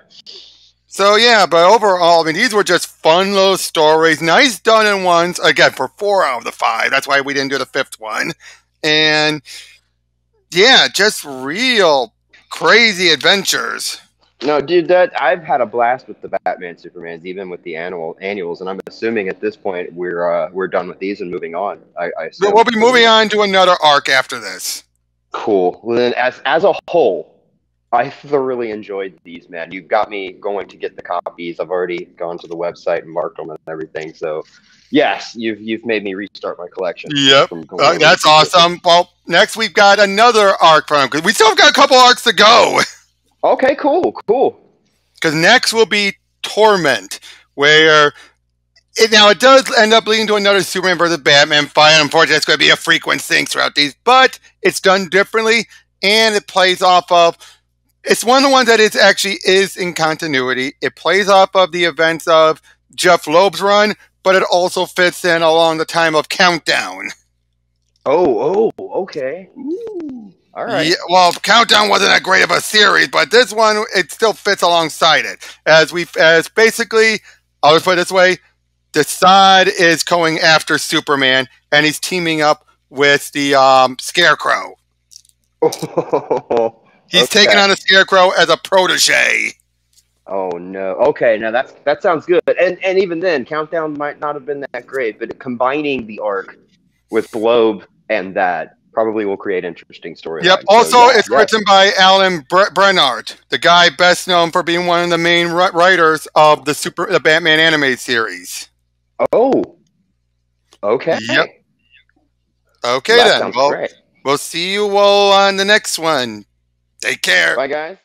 So, yeah, but overall, I mean, these were just fun little stories. Nice done in ones. Again, for 4 out of the 5. That's why we didn't do the 5th one. And, yeah, just real crazy adventures. No, dude, I've had a blast with the Batman Supermans, even with the annuals, and I'm assuming at this point we're done with these and moving on. I assume. We'll be moving on to another arc after this. Cool. Well, then, as a whole, I thoroughly enjoyed these, man. You got me going to get the copies. I've already gone to the website and marked them and everything. So, yes, you've made me restart my collection. Yep, that's awesome. Well, next we've got another arc from him because we still have got a couple arcs to go. Okay, cool. Because next will be Torment, where Now it does end up leading to another Superman versus Batman fight. Unfortunately, it's going to be a frequent thing throughout these, but it's done differently, and it plays off of. It's one of the ones that is actually is in continuity. It plays off of the events of Jeff Loeb's run, but it also fits in along the time of Countdown. Okay. Ooh, all Yeah, right. well, Countdown wasn't that great of a series, but this one it still fits alongside it. As basically, I'll just put it this way: Desaad is going after Superman, and he's teaming up with the Scarecrow. Oh, He's taking okay. on the Scarecrow as a protege. Oh no. Okay, now that sounds good. And even then, Countdown might not have been that great, but combining the arc with Loeb and that probably will create interesting Yep. storylines. So Also, yeah, it's yeah. written by Alan Brennard, the guy best known for being one of the main writers of the Batman animated series. Oh, Yep. okay. Well, Okay that then. sounds Well, great. we'll see you all on the next one. Take care. Bye, guys.